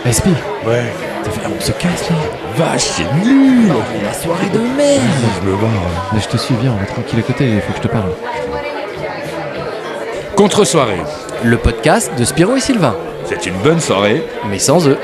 SP, Ouais. on se casse là. Vache, c'est nul. La soirée de merde. Je me barre. Mais je te suis, viens, on va tranquille à côté, il faut que je te parle. Contre-soirée. Le podcast de Spiro et Sylvain, C'est une bonne soirée. mais sans eux.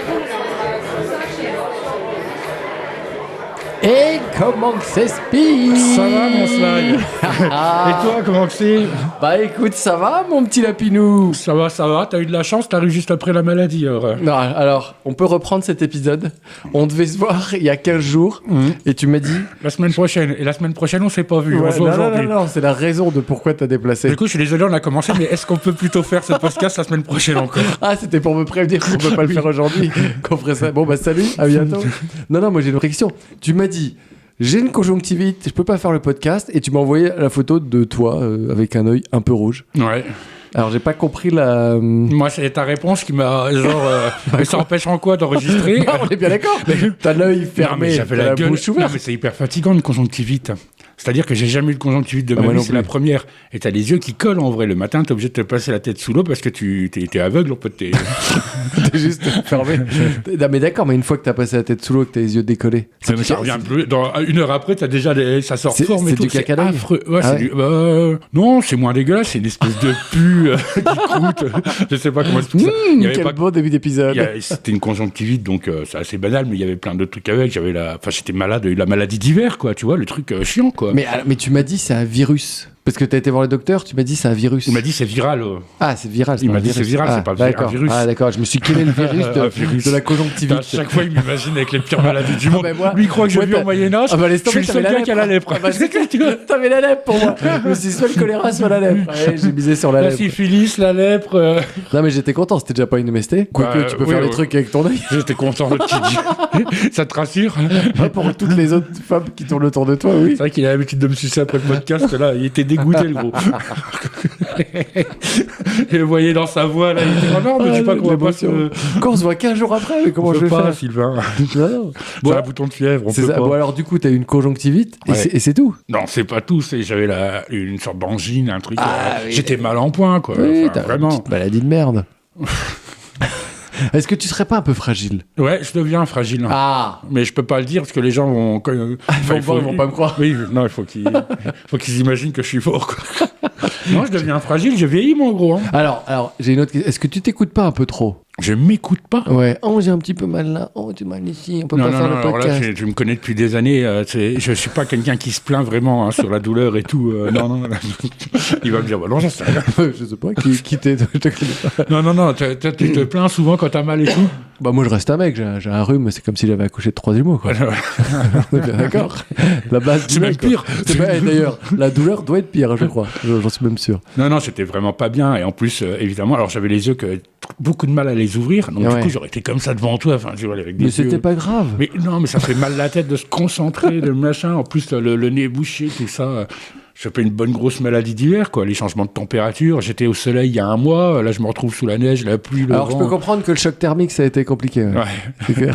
Et comment c'est Spi? Ça va mon slide. Et toi comment que c'est? Bah écoute, ça va mon petit lapinou? Ça va, t'as eu de la chance, t'arrives juste après la maladie. Non, alors, on peut reprendre cet épisode. On devait se voir il y a 15 jours, et tu m'as dit... La semaine prochaine, et la semaine prochaine on s'est pas vu, on Ouais, se voit non, aujourd'hui. non, c'est la raison de pourquoi t'as déplacé. Du coup je suis désolé, on a commencé, mais est-ce qu'on peut plutôt faire ce podcast la semaine prochaine encore? Ah, c'était pour me prévenir qu'on peut pas le faire aujourd'hui, qu'on ferait ça. Bon, bah salut, à bientôt. Non, moi j'ai une vraie question. Tu m'as dit, j'ai une conjonctivite, je peux pas faire le podcast, et tu m'as envoyé la photo de toi avec un œil un peu rouge. Ouais. Alors j'ai pas compris la... Moi c'est ta réponse qui m'a genre... mais ça empêche en quoi d'enregistrer? Ah, on est bien d'accord. T'as l'œil fermé, Non, mais j'avais t'as la gueule bouche ouverte. ouverte. Non, mais c'est hyper fatigant une conjonctivite. C'est-à-dire que j'ai jamais eu de conjonctivite de ma moi vie, non c'est plus. la première. Et t'as les yeux qui collent en vrai. Le matin, t'es obligé de te passer la tête sous l'eau parce que t'es aveugle, en fait. T'es juste fermé. Non mais d'accord, mais une fois que t'as passé la tête sous l'eau, que t'as les yeux décollés... Mais ça revient plus. Dans une heure après, t'as déjà ça sort C'est- fort, mais c'est tout. du caca d'œil. affreux. Ouais, Ah c'est ouais. non, c'est moins dégueulasse. C'est une espèce de pu qui croûte. Je sais pas comment expliquer ça. Il y avait Quel pas- beau début d'épisode. C'était une conjonctivite, donc c'est assez banal, mais il y avait plein de trucs avec. Enfin, j'étais malade, la maladie d'hiver, quoi. Tu vois, le truc chiant, quoi. Mais tu m'as dit c'est un virus. Parce que t'as été voir le docteur, tu m'as dit c'est un virus. Il m'a dit c'est viral. Ah, c'est viral. Il pas m'a un dit c'est virus. viral, Ah, c'est pas d'accord. un virus. Ah, d'accord, je me suis quel est le virus Un virus. de la À conjonctivite. chaque fois, il m'imagine avec les pires maladies du monde. mais moi- Lui, il croit que moi, je vis t'as- au Moyen-Âge. Ah, bah, laisse je suis tomber, le seul t'avais gars qui a la lèpre. Ah, bah, c'est que t'avais la lèpre pour moi. Je me suis dit soit le choléra, soit la lèpre. Ouais, j'ai misé sur la La lèpre. syphilis, la lèpre. Non, mais j'étais content, c'était déjà pas une MST. Quoique, Bah, tu peux oui, faire des oui. trucs avec ton œil. J'étais content de te dire. Ça te rassure? Pas pour toutes les autres femmes qui tournent autour de toi, oui. C'est vrai qu'il a l'habitude de me sucer après le podcast, là. Il était dégoûté, le gros. Je le voyais dans sa voix, là. Il était oh non, mais je sais pas comment on va se... Quand on se voit 15 jours après, mais comment On je peut vais pas, faire? Sylvain. Non. C'est un bouton de fièvre, on C'est peut ça. pas. Bon, alors, du coup, t'as eu une conjonctivite et Ouais. c'est tout. Non, c'est pas tout. J'avais une sorte d'angine, un truc. Ah, oui. J'étais mal en point, quoi. Oui, Enfin, t'as une vraiment. petite maladie de merde. Est-ce que tu serais pas un peu fragile? Ouais, je deviens fragile. Ah, Mais je peux pas le dire parce que les gens vont. ils vont pas me croire. Oui, non, il faut qu'ils imaginent que je suis fort, quoi. Non, je deviens fragile, je vieillis, mon gros. Hein. Alors, j'ai une autre question. Est-ce que tu t'écoutes pas un peu trop? Je m'écoute pas. Ouais. Oh, j'ai un petit peu mal là. Oh, j'ai mal ici. On peut Non, pas non, faire non, le alors là, podcast. tu me connais depuis des années. Je suis pas quelqu'un qui se plaint vraiment hein, sur la douleur et tout. Non. Il va me dire, bah, non, j'en sais rien. Je sais pas. Qui t'es? Je te connais pas. Non, tu te plains souvent quand t'as mal et tout. Bah, moi, je reste un mec. J'ai un rhume. C'est comme si j'avais accouché de 3 jumeaux, quoi. On est bien d'accord. La base du C'est même mec, quoi. pire. C'est pas- et d'ailleurs, la douleur doit être pire, je crois. J'en suis même sûr. Non, j'étais vraiment pas bien. Et en plus, évidemment, alors j'avais les yeux beaucoup de mal à les ouvrir. Donc, Ouais. du coup, j'aurais été comme ça devant toi. Enfin, tu vois, avec des Mais yeux. c'était pas grave. Mais non, mais ça fait mal la tête de se concentrer, de machin. En plus, le nez bouché, tout ça. Je fais une bonne grosse maladie d'hiver, quoi. Les changements de température. J'étais au soleil il y a un mois. Là, je me retrouve sous la neige, la pluie, le Alors, je vent. peux comprendre que le choc thermique, ça a été compliqué. Ouais. Ouais, C'est clair.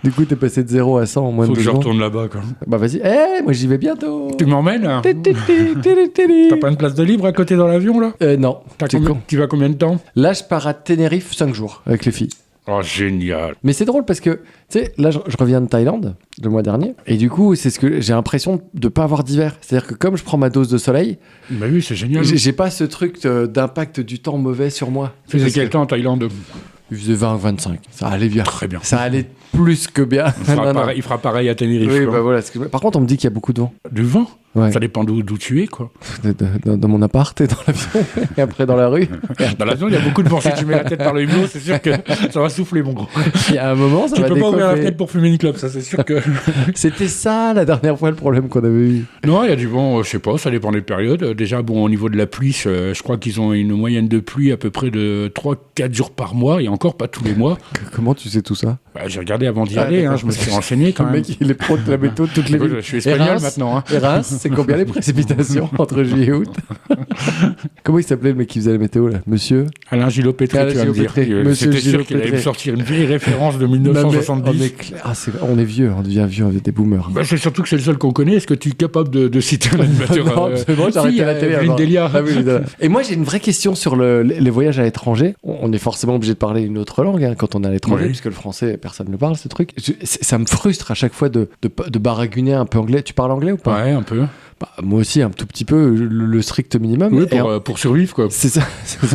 Du coup, t'es passé de 0 à 100 en moins faut de que 2 je jours. retourne là-bas, quoi. Bah vas-y. Moi j'y vais bientôt. Tu m'emmènes hein T'as pas une place de libre à côté dans l'avion, là Non. C'est con. Tu vas combien de temps? Là, je pars à Tenerife 5 jours avec les filles. Oh, génial. Mais c'est drôle parce que, tu sais, là, je reviens de Thaïlande le mois dernier. Et du coup, c'est ce que j'ai l'impression de pas avoir d'hiver. C'est-à-dire que comme je prends ma dose de soleil, Bah oui, c'est génial. j'ai pas ce truc d'impact du temps mauvais sur moi. Tu faisais Parce quel que temps en Thaïlande? Il faisait 20-25. Ça allait bien. Très bien. Ça allait plus que bien. Il fera pareil à Tenerife. Oui, quoi. bah voilà. Par contre, on me dit qu'il y a beaucoup de vent. Du vent? Ouais. Ça dépend d'où tu es, quoi. Dans mon appart et dans l'avion. Et après dans la rue. Dans l'avion, il y a beaucoup de vent. Si tu mets la tête par le hublot, c'est sûr que ça va souffler, mon gros. Il y a un moment, ça Tu va peux pas ouvrir la décoiffer. fenêtre pour fumer une clope, ça, c'est sûr que... C'était ça la dernière fois le problème qu'on avait eu. Non, il y a du vent, je sais pas, ça dépend des périodes. Déjà, bon, au niveau de la pluie, je crois qu'ils ont une moyenne de pluie à peu près de 3-4 jours par mois, et encore pas tous les mois. Comment tu sais tout ça? Bah, j'ai regardé avant d'y Ah, aller, d'accord. je me suis renseigné quand Le même. mec, il est pro de la méthode toutes les Je villes. suis espagnol Reims, maintenant. Hein. Et Reims, C'est combien les précipitations entre juillet et août? Comment il s'appelait le mec qui faisait la météo là? Monsieur Alain Gillot-Pétré, Alain tu vas me dire. Gillot-Pétré. Monsieur C'était sûr qu'il allait me Gillot-Pétré. sortir une vieille référence de Non, mais 1970. on est vieux, on devient vieux, on est des boomers. Bah, c'est surtout que c'est le seul qu'on connaît. Est-ce que tu es capable de citer un animateur Non, absolument, j'ai arrêté la télé. Evelyne avant. Delia. Ah oui, évidemment. Et moi, j'ai une vraie question sur les voyages à l'étranger. On est forcément obligé de parler une autre langue quand on est à l'étranger, Oui. puisque le français, personne ne le parle, ce truc. Ça me frustre à chaque fois de baragouiner un peu anglais. Tu parles anglais ou pas? Ouais, un peu. Bah, moi aussi, un tout petit peu, le strict minimum. Oui, Et pour survivre, quoi. c'est ça,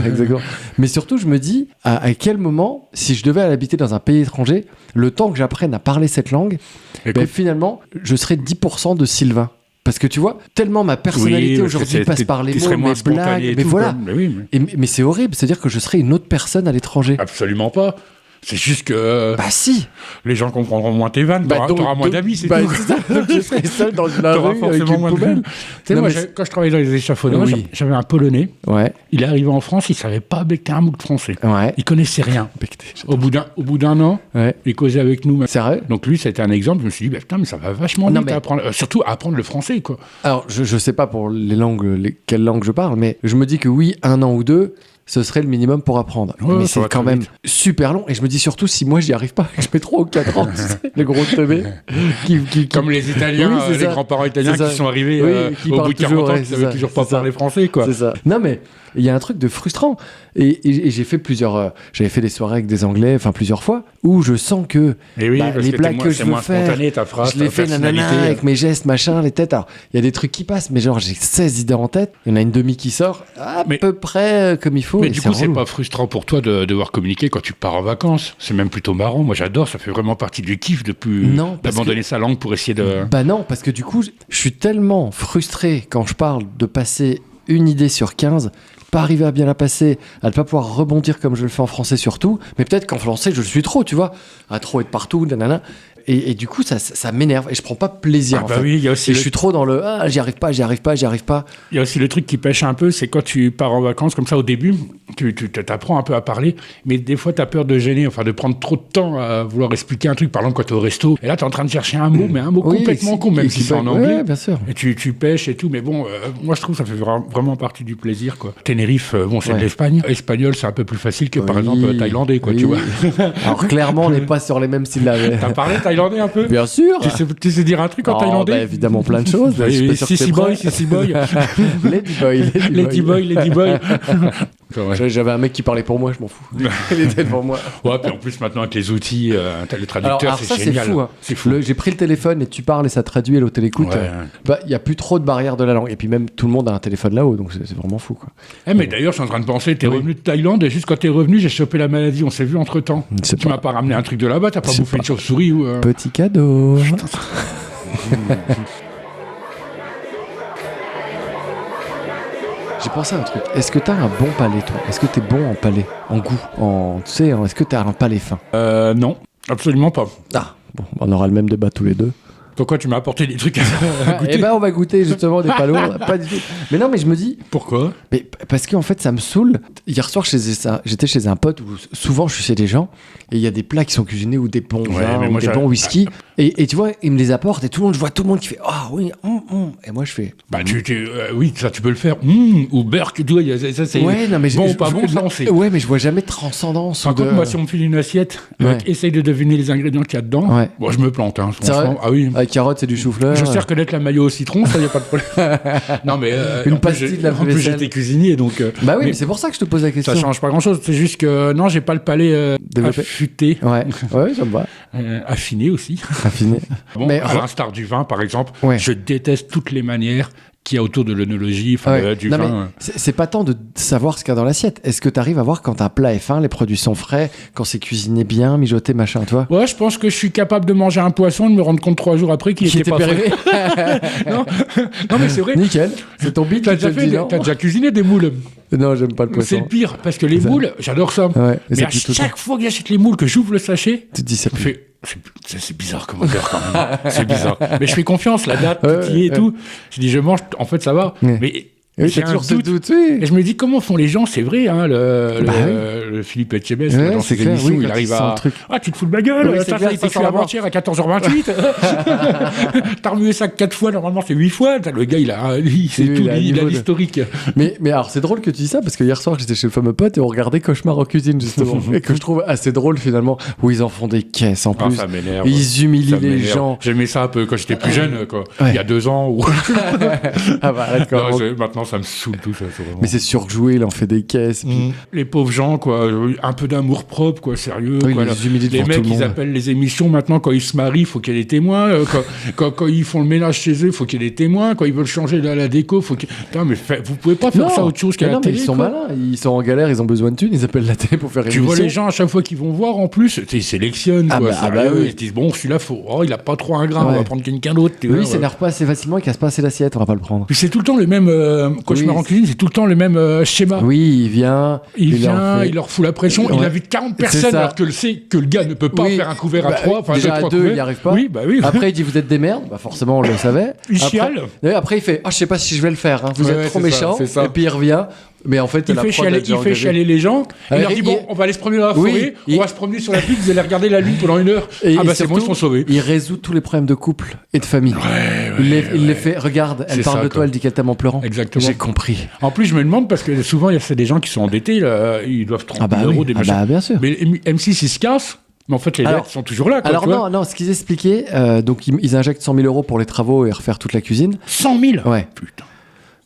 exactement. Mais surtout, je me dis, à quel moment, si je devais aller habiter dans un pays étranger, le temps que j'apprenne à parler cette langue, Écoute, ben, finalement, je serais 10% de Sylvain. Parce que tu vois, tellement ma personnalité oui, parce que aujourd'hui passe par les tu mots, serais moins mes spontané blagues, et mais tout, voilà. comme- mais oui, mais- Mais c'est horrible, c'est-à-dire que je serais une autre personne à l'étranger. Absolument pas. C'est juste que Bah si. les gens comprendront moins tes vannes, Bah, t'auras moins d'amis, c'est bah, tout. c'est ça, donc je serais seul dans la T'auras rue avec forcément une moins de poubelle. vannes. Tu sais, Non, moi, mais quand je travaillais dans les échafaudages, Oui. j'avais un Polonais. Ouais, Il est arrivé en France, il savait pas becter un mot de français. ouais. Il connaissait rien. Becté, Au bout d'un an, Ouais. il causait avec nous. Sérieux? Donc lui, ça a été un exemple. Je me suis dit, bah, putain, mais ça va vachement Non, vite mais- à apprendre. Surtout à apprendre le français, quoi. Alors, je sais pas pour les langues, quelle langue je parle, mais je me dis que oui, 1 an ou 2, ce serait le minimum pour apprendre. Ouais, mais ça c'est va quand très même vite. super long. Et je me dis surtout, si moi j'y arrive pas, je mets 3 ou 4 ans, tu sais, les gros teubés qui- Comme les Italiens, Oui, c'est les ça. grands-parents italiens C'est ça. qui sont arrivés Oui, qui au parlent bout de 40 toujours, ans, ouais, qui c'est savaient ça, toujours pas c'est ça. parler français, quoi. C'est ça. Non, mais il y a un truc de frustrant. Et j'ai fait j'avais fait des soirées avec des Anglais, enfin plusieurs fois, où je sens que Et oui, bah, parce les que blagues que je c'est veux moins faire, spontané, ta phrase, je les ta fais nanana personnalité. avec mes gestes, machin, les têtes. Alors, il y a des trucs qui passent, mais genre j'ai 16 idées en tête. Il y en a une demi qui sort à Mais- peu près comme il faut. Mais et du coup, c'est relou. pas frustrant pour toi de devoir communiquer quand tu pars en vacances. C'est même plutôt marrant. Moi, j'adore. Ça fait vraiment partie du kiff Non, parce d'abandonner sa langue pour essayer de. Bah non, parce que du coup, je suis tellement frustré quand je parle de passer une idée sur 15, pas arriver à bien la passer, à ne pas pouvoir rebondir comme je le fais en français surtout, mais peut-être qu'en français, je le suis trop, tu vois, à trop être partout, nanana. Et du coup, ça m'énerve et je prends pas plaisir. Ah en bah fait. oui, il y a aussi Et le- je suis trop dans le j'y arrive pas. Il y a aussi le truc qui pêche un peu, c'est quand tu pars en vacances comme ça au début, tu t'apprends un peu à parler, mais des fois tu as peur de gêner, enfin de prendre trop de temps à vouloir expliquer un truc. Par exemple, quand tu es au resto, et là tu es en train de chercher un mot, mais un mot Oui, complètement qui- con, même qui si c'est en peut- anglais. Ouais, bien sûr. Et tu pêches et tout, mais bon, moi je trouve que ça fait vraiment partie du plaisir, quoi. Tenerife, bon, c'est Ouais. de l'Espagne. Espagnol, c'est un peu plus facile que par Oui, exemple thaïlandais, quoi, oui. tu vois. Alors clairement, on n'est pas sur les mêmes syllabes. T'as parlé thaïlandais un peu? Bien sûr. Tu sais dire un truc en Oh, thaïlandais? bah, évidemment, plein de choses. Je suis pas sûr que Sissy t'es boy, prêt. sissy boy. Lady boy, Lady boy, lady boy. J'avais un mec qui parlait pour moi, je m'en fous. Il était devant moi. Ouais, puis en plus maintenant avec les outils, t'as le traducteur, Alors ça, c'est c'est génial. fou. Hein. C'est fou. J'ai pris le téléphone et tu parles et ça traduit et l'autre écoute. Ouais. Bah, il n'y a plus trop de barrières de la langue. Et puis même, tout le monde a un téléphone là-haut, donc c'est vraiment fou. Quoi. Eh, mais d'ailleurs, je suis en train de penser, t'es Oui. revenu de Thaïlande et juste quand t'es revenu, j'ai chopé la maladie. On s'est vu entre temps. Je sais Tu pas. m'as pas ramené un truc de là-bas, t'as pas Je sais bouffé pas. une chauve-souris ou. Petit cadeau. J'ai pensé à un truc. Est-ce que t'as un bon palais, toi? Est-ce que t'es bon en palais? En goût? Tu sais, est-ce que t'as un palais fin? Non, absolument pas. Ah, bon, on aura le même débat tous les deux. Pourquoi tu m'as apporté des trucs à goûter? Eh ben, on va goûter justement des pas lourds. Pas du tout. Mais non, mais je me dis, Pourquoi? mais parce qu'en fait, ça me saoule. Hier soir, j'étais chez un pote où souvent je suis chez des gens et il y a des plats qui sont cuisinés ou des bons Ouais, vins mais ou moi, des j'arrive- bons whisky. Et tu vois, ils me les apportent et tout le monde, je vois tout le monde qui fait ah oui, et moi je fais. Bah, oui, ça tu peux le faire. Ou Burke, tu vois, ça c'est. Ouais, non, mais bon ou pas bon, ça on sait. Ouais, mais je vois jamais de transcendance. Par ou de... contre, moi, si on me file une assiette, Ouais. essaye de deviner les ingrédients qu'il y a dedans. Ouais. Bon, je me plante, hein, C'est vrai franchement. Ah oui. La carotte, c'est du chou-fleur. Je sais reconnaître la maillot au citron, ça y a pas de problème. Non mais Une en plus, pastille de la en plus vaisselle. j'étais cuisinier donc. Bah oui, mais mais c'est pour ça que je te pose la question. ça change pas grand chose. C'est juste que non, j'ai pas le palais Développé. affûté, Ouais, ouais, ça me va. affiné aussi. Affiné. Bon, Mais- à l'instar du vin par exemple, Ouais. je déteste toutes les manières qu'il y a autour de l'œnologie, enfin, Ouais. du Non, mais vin. c'est pas tant de savoir ce qu'il y a dans l'assiette. Est-ce que tu arrives à voir quand un plat est fin, les produits sont frais, quand c'est cuisiné bien, mijoté, machin, toi? Ouais, je pense que je suis capable de manger un poisson et de me rendre compte 3 jours après qu'il Qui était pas périmé. frais. non, non, mais c'est vrai. Nickel. C'est ton beat T'as qui te déjà, le dit, non? t'as déjà cuisiné des moules. Non, j'aime pas le C'est poisson. le pire, parce que les Ça. moules, j'adore ça. Ouais, mais ça à pue tout le chaque fois que j'achète les moules, que j'ouvre le sachet, Tu te dis ça je pue. fais, c'est bizarre comme odeur quand même. C'est bizarre. Mais je fais confiance, la date, Ouais, tout y est et ouais. tout. Je dis, je mange, en fait, ça va. Ouais. Mais Oui, J'ai t'as un toujours ce doute. doute, oui. Et je me dis, comment font les gens? C'est vrai, hein, le Philippe Etchebest, Ouais, dans c'est ses clair, émissions, oui, il quand arrive il sent à... le truc. Ah, tu te fous de ma gueule, Oui, c'est ça clair, il il s'est passe en fait avant. avant-hier à 14h28. T'as remué ça 4 fois, normalement c'est 8 fois. Le gars, il sait Oui, tout, il a un il a niveau de- l'historique. Mais alors, c'est drôle que tu dis ça parce que hier soir, j'étais chez le fameux pote et on regardait Cauchemar en cuisine, justement. Et que je trouve assez drôle, finalement, où ils en font des caisses en Ah, plus. ça m'énerve. Ils humilient Ça les m'énerve. gens. J'aimais ça un peu quand j'étais plus jeune, quoi. Ouais. Il y a 2 ans. Ou... Ah bah, arrête quand Non, même. maintenant, ça me saoule tout ça. Vraiment... Mais c'est surjoué, il en fait des caisses. Puis... Les pauvres gens, quoi, un peu d'amour propre, quoi, sérieux. Oui, quoi, ils les humilient les devant mecs, tout le ils monde. appellent les émissions maintenant quand ils se marient, il faut qu'il y ait des témoins. Quand ils font le ménage chez eux, il faut qu'il y ait des témoins. Quand ils veulent changer la déco, faut qu'il... Putain, mais vous pouvez pas faire ça autre chose qu'à mais la non, mais télé. ils sont quoi. malins, ils sont en galère, ils ont besoin de thunes, ils appellent la télé pour faire une Tu émission. vois les gens à chaque fois qu'ils vont voir, en plus, ils sélectionnent. Ah quoi, bah, ah sérieux, bah oui. Ils se disent, bon, celui-là, il a pas trop un grain, on Ouais. va prendre quelqu'un d'autre. tu Lui, vois, il s'énerve pas assez facilement, il casse pas assez l'assiette, on va pas le prendre. Puis c'est tout le temps le même Cauchemar Oui, en cuisine, c'est tout le temps le même schéma. Oui, il vient, Il vient, en fait- il leur fout la pression, Ouais. il invite 40 C'est personnes ça. alors que le gars ne peut pas Oui. faire un couvert à Bah, 3, enfin déjà 2, à 3 deux, couverts. il y arrive pas. Oui, bah oui. Après, il dit vous êtes des merdes, bah forcément on le savait. Il Après- chiale. Oui, après il fait je sais pas si je vais le faire, hein. Vous Ouais, êtes trop c'est ça, méchant. c'est ça. Et puis il revient, mais en fait Il la fait prod a chialer, déjà il fait engagé. chialer les gens. Il leur dit il- bon, on va aller se promener dans la Oui, forêt, il- on va se promener sur la pluie, vous allez regarder la lune pendant 1 heure. Et Ah bah c'est bon, ils surtout, sont sauvés. Il résout tous les problèmes de couple et de famille. Il les fait regarde, elle C'est parle ça, de quoi. toi, elle dit qu'elle t'aime en pleurant. Exactement. J'ai compris. En plus, je me demande parce que souvent c'est des gens qui sont endettés, là, ils doivent 30 Ah bah 000 euros oui, des ah machins. bah bien sûr. Mais M6 ils se cassent, mais en fait les Alors- dettes sont toujours là. Quoi, Alors tu vois. non, ce qu'ils expliquaient, donc ils injectent 100 000 euros pour les travaux et refaire toute la cuisine. 100 000. Ouais. Putain.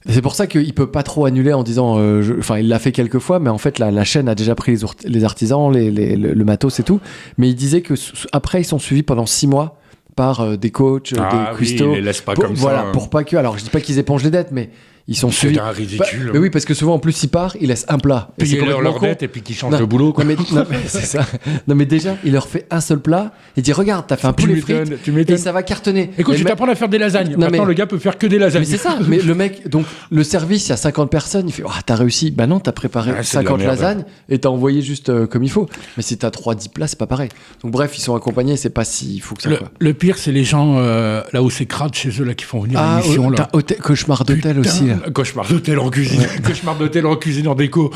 C'est pour ça qu'il peut pas trop annuler en disant, enfin il l'a fait quelques fois, mais en fait la chaîne a déjà pris les artisans, le matos et tout. Mais il disait que après ils sont suivis pendant 6 mois par des coachs, Ah des oui, cuistots. ils les laissent pas pour, comme voilà, ça. pour pas que. Alors je dis pas qu'ils épongent les dettes, mais ils sont C'est suivis. d'un ridicule. Mais oui, parce que souvent en plus il part, il laisse un plat. Et c'est Payer complètement leur con. dette et puis qu'ils changent Non, de boulot. Quoi. Non, mais c'est ça. Non mais déjà, il leur fait un seul plat. Il dit regarde, t'as fait un Tu poulet m'étonnes, frites tu m'étonnes. et ça va cartonner. Écoute, Et je le vais mec- t'apprendre à faire des lasagnes. Non, Maintenant, mais- le gars peut faire que des lasagnes. Mais c'est ça, mais le mec, donc le service, il y a 50 personnes, il fait t'as réussi. Bah non, t'as préparé Ah, c'est de la 50 merde. lasagnes et t'as envoyé juste comme il faut. Mais si t'as 3-10 plats, c'est pas pareil. Donc bref, ils sont accompagnés, c'est pas si fou que ça. Quoi. Le pire, c'est les gens là où c'est crade chez eux là qui font venir Ah, l'émission. là. t'as cauchemar d'hôtel Putain, aussi. Là. Cauchemar d'hôtel en cuisine. Cauchemar d'hôtel en cuisine en déco.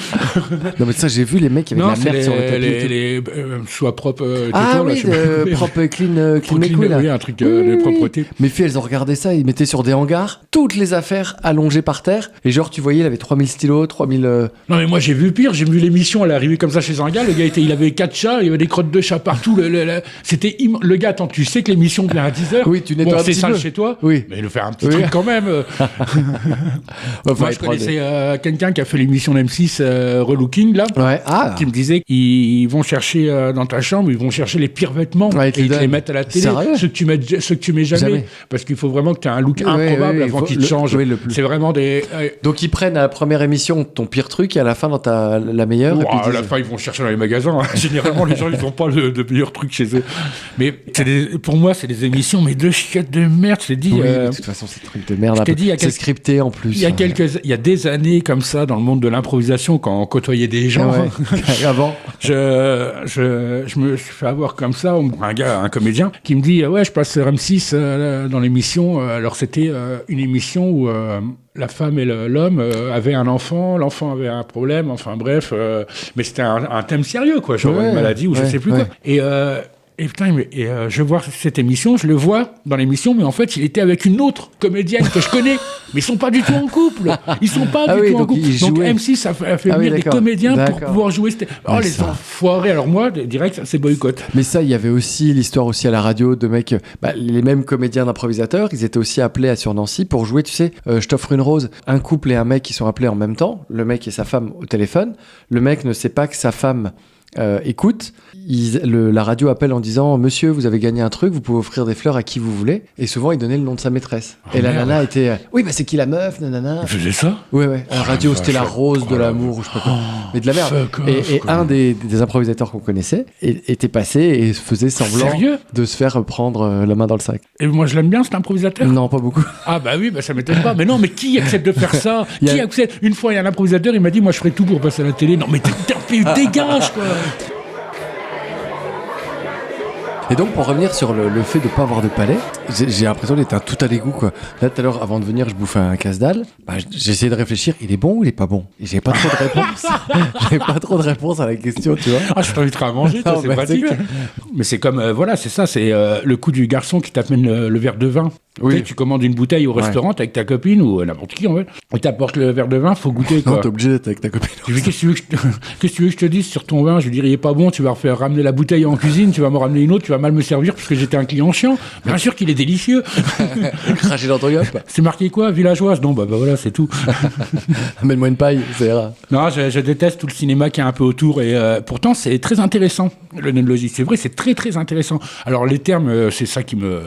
Non mais ça, j'ai vu les mecs avec Non, la c'est merde sur le tapis. et tout. sois propre. Ah tais-toi, là, oui, je sais pas. propre clean mes couilles là. Oui, un truc Oui, de oui, oui. propreté. Mes filles, elles ont regardé ça, ils mettaient sur des hangars toutes les affaires allongées par terre. Et genre, tu voyais, il avait 3000 stylos, 3000. Non, mais moi j'ai vu pire. J'ai vu l'émission, elle est arrivée comme ça chez un gars. Le gars il avait 4 chats, il y avait des crottes de chat partout. C'était le gars, attends, tu sais que l'émission vient à 10h. Oui, tu nettoies bon, un c'est petit sale peu. chez toi. Oui. Mais il fait un petit Oui. truc quand même. Enfin, Moi, je connaissais quelqu'un qui a fait l'émission d'M6 Relooking, là. Ouais, ah. Qui me disait qu'ils vont chercher dans ta chambre, ils vont chercher les pires vêtements Ouais, et ils te ils te les donnent. mettent à la télé, Sérieux ceux que tu mets jamais. Jamais. Parce qu'il faut vraiment que tu aies un look Ouais, improbable ouais, avant faut qu'ils te le- changent. oui, le plus. C'est vraiment des... Donc ils prennent à la première émission ton pire truc et à la fin dans la meilleure. et puis Ouah, ils à la disent- fin, ils vont chercher dans les magasins. hein. Généralement, les gens, ils n'ont pas de meilleurs trucs chez eux. Mais pour moi, c'est des émissions, mais de chiottes de merde. Je t'ai dit, Oui, de toute façon, c'est des trucs de merde. je un t'ai peu. dit, il y a C'est quelques- scripté en plus. il y a des années comme ça dans le monde de l'improvisation, quand on côtoyait des gens. Ouais. Avant. Je me suis fait avoir comme ça, un comédien, qui me dit ouais, je passe sur M6 dans l'émission. Alors c'était une émission où la femme et l'homme avaient un enfant, l'enfant avait un problème, enfin bref, mais c'était un thème sérieux, quoi, genre Ouais, une maladie ou je ouais, sais plus ouais. quoi. Et putain, je vois cette émission, je le vois dans l'émission, mais en fait, il était avec une autre comédienne que je connais, mais ils sont pas du tout en couple. Ils sont pas Ah du oui, tout en donc couple. ils Donc jouaient. M6 a fait Ah oui, venir des d'accord. comédiens pour D'accord. pouvoir jouer. Oh, Ouais, les ça. enfoirés. Alors moi, direct, ça, c'est boycott. Mais ça, il y avait aussi l'histoire aussi à la radio de mecs, les mêmes comédiens d'improvisateurs, ils étaient aussi appelés sur Nancy pour jouer, tu sais, Je t'offre une rose, un couple et un mec qui sont appelés en même temps, le mec et sa femme au téléphone, le mec ne sait pas que sa femme écoute, la radio appelle en disant monsieur, vous avez gagné un truc, vous pouvez offrir des fleurs à qui vous voulez, et souvent il donnait le nom de sa maîtresse. Oh, et la merde. nana était oui, c'est qui la meuf, nanana. Il faisait ça. Ouais, à la radio, la c'était la vache. rose de Oh, la l'amour, ou je sais pas quoi. Mais de la merde. fuck off, Et quoi. un des improvisateurs qu'on connaissait était passé et faisait semblant Sérieux de se faire prendre la main dans le sac. Et moi, je l'aime bien, cet improvisateur. Non, pas beaucoup. Ah bah oui, ça m'étonne pas. Mais non, mais qui accepte de faire ça? Il y a- Qui accepte? Une fois, il y a un improvisateur, il m'a dit, moi, je ferai tout pour passer à la télé. Non, mais dégage, quoi. Et donc, pour revenir sur le fait de ne pas avoir de palais, j'ai l'impression d'être un tout à l'égout, quoi. Là, tout à l'heure, avant de venir, je bouffais un casse-dalle. Bah, j'ai essayé de réfléchir, il est bon ou il est pas bon? Et j'avais pas trop de réponse. J'avais pas trop de réponse à la question, tu vois. Ah, je t'inviterai à manger, toi, Non, c'est bah, pratique. c'est Mais c'est comme, voilà, c'est ça, c'est le coup du garçon qui t'amène le verre de vin. Oui. Tu sais, tu commandes une bouteille au restaurant avec ta copine ou n'importe qui, en fait. On t'apporte le verre de vin, faut goûter, Non, quoi. t'es obligé d'être avec ta copine. Je lui dis, qu'est-ce que tu veux que je te dise sur ton vin? Je lui dis, il est pas bon, tu vas refaire ramener la bouteille en cuisine, tu vas me ramener une autre, tu vas mal me servir parce que j'étais un client chiant. Bien sûr qu'il est délicieux. Cracher dans ton gueule. C'est marqué quoi? Villageoise? Non, bah voilà, c'est tout. Amène-moi une paille, ça ira. Non, je déteste tout le cinéma qui est un peu autour et pourtant c'est très intéressant, l'œnologie. C'est vrai, c'est très très intéressant. Alors les termes, c'est ça qui me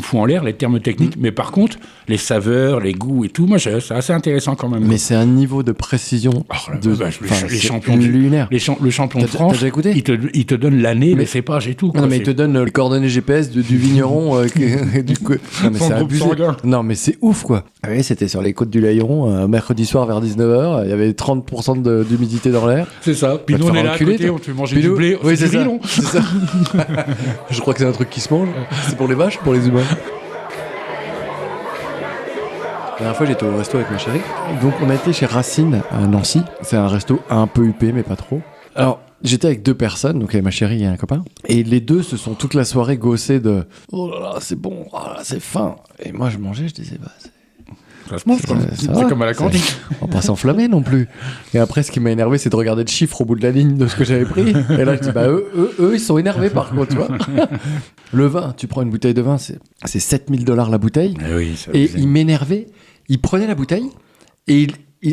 fout en l'air, les termes techniques, mais par contre, les saveurs, les goûts et tout, moi c'est assez intéressant quand même. Mais c'est un niveau de précision les champions lunaire. Le champion de T'as France, déjà écouté? il te donne l'année, les cépages et tout. Quoi. Non, mais il te donne les coordonnées GPS du vigneron. Non, mais Son c'est groupe abusé. sanguin. Non, mais c'est ouf, quoi. Ah oui, c'était sur les côtes du Laïron, mercredi soir vers 19h. Il y avait 30% d'humidité dans l'air. C'est ça. Puis Va te nous on faire est là à enculer, côté, toi. on te fait manger Puis du nous- blé. Oui, C'est c'est du riz, ça. non C'est ça. Je crois que c'est un truc qui se mange. C'est pour les vaches, pour les humains. La dernière fois, j'étais au resto avec ma chérie. Donc, on a été chez Racine à Nancy. C'est un resto un peu huppé, mais pas trop. Alors, j'étais avec 2 personnes, donc avec ma chérie et un copain. Et les 2 se sont toute la soirée gaussés de oh là là, c'est bon, oh là là, c'est fin. Et moi, je mangeais, je disais, bah, Ça se mange, quoi. ça C'est va. comme à la cantine. on va pas s'enflammer non plus. Et après, ce qui m'a énervé, c'est de regarder le chiffre au bout de la ligne de ce que j'avais pris. Et là, je dis, bah, eux, ils sont énervés par contre, tu vois. Le vin, tu prends une bouteille de vin, c'est $7 000 la bouteille. Oui, Et il m'énervait. Il prenait la bouteille et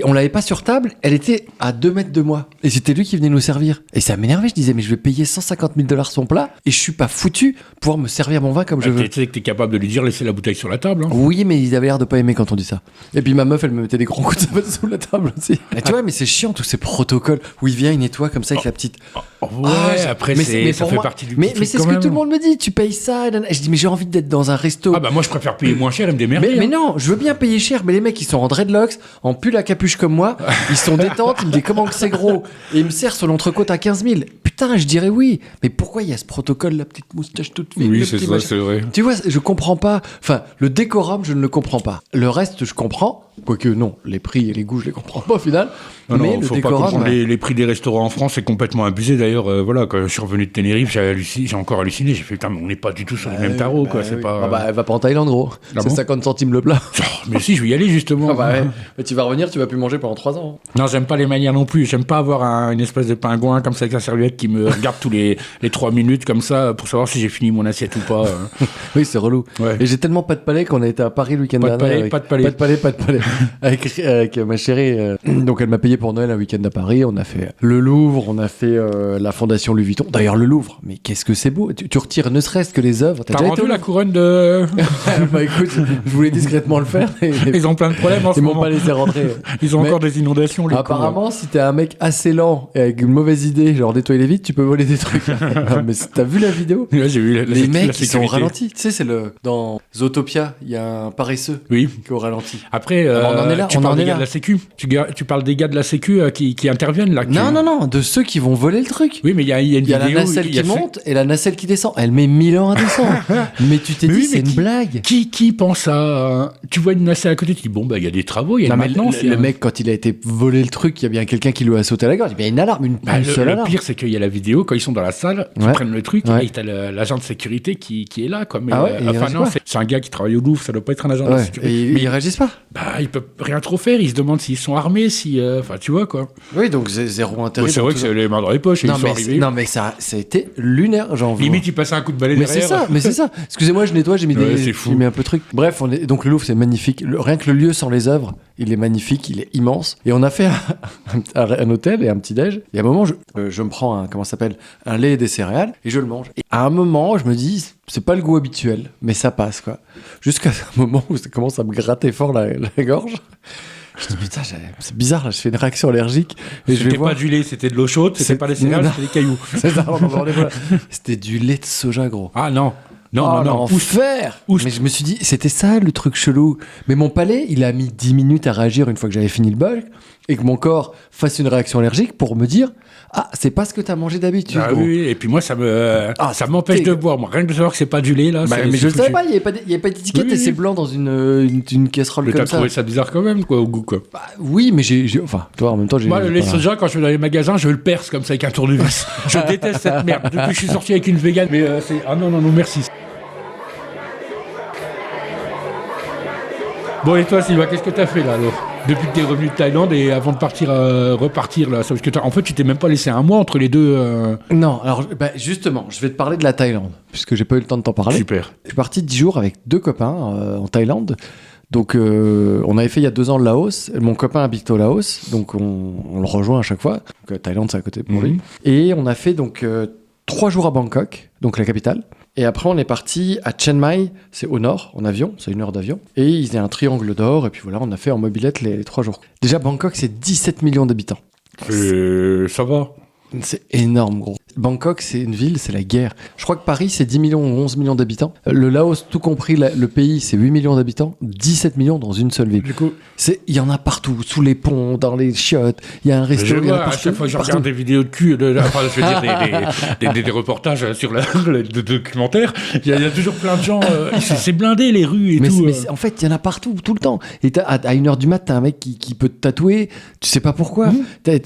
on l'avait pas sur table, elle était à 2 mètres de moi. Et c'était lui qui venait nous servir. Et ça m'énervait, je disais, mais je vais payer $150 000 son plat et je suis pas foutu pour pouvoir me servir mon vin comme je veux. Tu sais que t'es capable de lui dire laissez la bouteille sur la table. Hein. Oui, mais ils avaient l'air de pas aimer quand on dit ça. Et puis ma meuf, elle me mettait des grands coups de savate sous la table aussi. Et tu vois, mais c'est chiant tous ces protocoles où il vient, il nettoie comme ça avec la petite. Ouais, après, ça pour fait moi- partie du Mais truc c'est quand ce que même. tout le monde me dit, tu payes ça. Et je dis, mais j'ai envie d'être dans un resto. Ah bah moi je préfère payer moins cher et me démerder. Mais hein. non, je veux bien payer cher, mais les mecs, ils sont en dreadlocks, en pull à capuche comme moi, ils sont détentes, ils me disent comment que c'est gros, et ils me serrent sur l'entrecôte à 15 000. Putain, je dirais oui, mais pourquoi il y a ce protocole, la petite moustache toute fine, Oui, le c'est petit ça, machin. c'est vrai. Tu vois, je comprends pas. Enfin, le décorum, je ne le comprends pas. Le reste, je comprends. Quoique, non, les prix et les goûts, je les comprends pas au final. Non, mais non, le faut pas décorum. comprendre les prix des restaurants en France, c'est complètement abusé. D'ailleurs, voilà, quand je suis revenu de Tenerife, j'ai encore halluciné. J'ai fait, putain, mais on n'est pas du tout sur les mêmes tarots, quoi. C'est oui. pas. Ah bah, va pas en Thaïlande, gros. Ah C'est bon 50 centimes le plat. Oh, mais si, je vais y aller justement. Ah bah ouais. Mais tu vas revenir, tu vas plus manger pendant 3 ans. Non, j'aime pas les manières non plus. J'aime pas avoir une espèce de pingouin comme ça avec la serviette qui me regarde tous les 3 minutes comme ça pour savoir si j'ai fini mon assiette ou pas. Oui, c'est relou. Ouais. Et j'ai tellement pas de palais qu'on a été à Paris le week-end Pas de dernier. palais, pas de palais. Pas de palais. avec ma chérie. Donc elle m'a payé pour Noël un week-end à Paris. On a fait le Louvre, on a fait la Fondation Louis Vuitton. D'ailleurs, le Louvre, mais qu'est-ce que c'est beau. Tu retires ne serait-ce que les œuvres. T'as déjà rendu été au la Louvre couronne de. Bah écoute, je voulais discrètement le faire. Et Ils ont plein de problèmes en ce ils m'ont moment. pas laissé rentrer. Ils ont Mais- encore des inondations, les cons. Apparemment, si t'es un mec assez lent et avec une mauvaise idée, genre nettoyer vite, tu peux voler des trucs. Non, mais t'as vu la vidéo? Là, j'ai vu la Les mecs, ils sont sécurité. ralentis. Tu sais, c'est dans Zootopia, il y a un paresseux Oui. qui est au ralenti. Après, Ah, on en est là, tu on parles en des est gars là. de la Sécu. Tu parles des gars de la Sécu qui interviennent là. Non, de ceux qui vont voler le truc. Oui, mais il y a une Il y a vidéo. la nacelle il y a qui monte et la nacelle qui descend. Elle met 1000 ans à descendre. Mais tu t'es Mais dit, oui, c'est mais une blague. Qui pense à. Tu vois une nacelle à côté, tu dis, bon, bah, il y a des travaux, il y a Non, une mais maintenance. le mec, quand il a été volé le truc, il y a bien quelqu'un qui lui a sauté à la gorge. Il y a une alarme, une Bah, seule le alarme. pire, c'est qu'il y a la vidéo, quand ils sont dans la salle, ils Ouais. prennent le truc Ouais. et t'as l'agent de sécurité qui est là. Quoi. Mais, Ah ouais, et il enfin, réagit non, pas. c'est un gars qui travaille au Louvre, ça doit pas être un agent de Ouais. sécurité. Et Mais ils réagissent pas. bah, ils peuvent rien trop faire, ils se demandent s'ils sont armés, si. Enfin, tu vois, quoi. Oui, donc c'est zéro intérêt. Ouais, c'est dans vrai tout que ça. c'est les mains dans les poches et Non ils sont mais, arrivés. non, mais ça a été lunaire, j'en veux. Limite, ils passaient un coup de balai Mais derrière. c'est ça. Excusez-moi, je nettoie, j'ai mis Ouais, des, c'est fou. j'ai mis un peu de trucs. Bref, donc le Louvre, c'est magnifique. Rien que le lieu sans les œuvres, il est magnifique, il est immense. Et on a fait un hôtel et un petit déj. Et à un moment, je me prends un lait et des céréales et je le mange. Et à un moment, je me dis, c'est pas le goût habituel, mais ça passe quoi. Jusqu'à un moment où ça commence à me gratter fort la gorge. Je dis putain, c'est bizarre là, je fais une réaction allergique et je vais C'était voir. pas du lait, c'était de l'eau chaude, c'était C'est- pas des céréales, non. c'était des cailloux. C'est ça, on en est pas là. C'était du lait de soja gros. Ah non. Non, l'enfer. Oust. Mais je me suis dit, c'était ça le truc chelou. Mais mon palais, il a mis 10 minutes à réagir une fois que j'avais fini le bol et que mon corps fasse une réaction allergique pour me dire, ah, c'est pas ce que t'as mangé d'habitude. Ah gros. oui, et puis moi, ça m'empêche de boire. Moi, rien que de savoir que c'est pas du lait, là. Bah, mais je le savais pas, il y avait pas d'étiquette et c'est blanc dans une casserole Mais comme t'as ça. trouvé ça bizarre quand même, quoi, au goût, quoi. Bah, oui, mais enfin, toi, en même temps, j'ai. Moi, le lait voilà. soja, quand je vais dans les magasins, je le perce comme ça avec un tournevis. Je déteste cette merde. Depuis que je suis sorti avec une végane, mais c'est. Ah non, merci. Bon, et toi, Sylvain, qu'est-ce que t'as fait là, alors depuis que t'es revenu de Thaïlande et avant de repartir là, parce que en fait, tu t'es même pas laissé un mois entre les deux. Non, alors bah, justement, je vais te parler de la Thaïlande, puisque j'ai pas eu le temps de t'en parler. Super. Je suis parti 10 jours avec 2 copains en Thaïlande. Donc, on avait fait il y a 2 ans le Laos. Mon copain habite au Laos, donc on le rejoint à chaque fois. Donc, Thaïlande, c'est à côté pour lui. Et on a fait donc 3 jours à Bangkok, donc la capitale. Et après, on est parti à Chiang Mai, c'est au nord, en avion, c'est 1 heure d'avion. Et il y a un triangle d'or, et puis voilà, on a fait en mobilette les 3 jours. Déjà, Bangkok, c'est 17 millions d'habitants. Ça va. C'est énorme, gros. Bangkok, c'est une ville, c'est la guerre. Je crois que Paris, c'est 10 millions ou 11 millions d'habitants. Le Laos, tout compris, le pays, c'est 8 millions d'habitants. 17 millions dans une seule ville. Du coup, Il y en a partout, sous les ponts, dans les chiottes. Il y a un je resto, il y en a vois, à partout. chaque fois que je partout. regarde des vidéos de cul, enfin, je veux dire des reportages sur le documentaire, il y a toujours plein de gens. C'est blindé les rues et Mais, tout. en fait, il y en a partout, tout le temps. Et à 1h du mat, t'as un mec qui peut te tatouer. Tu sais pas pourquoi.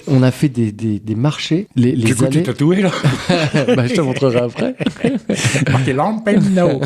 On a fait des marchés. Les Du coup, tu allées. es tatoué là. Bah, je te montrerai après. Marqué Lampeno.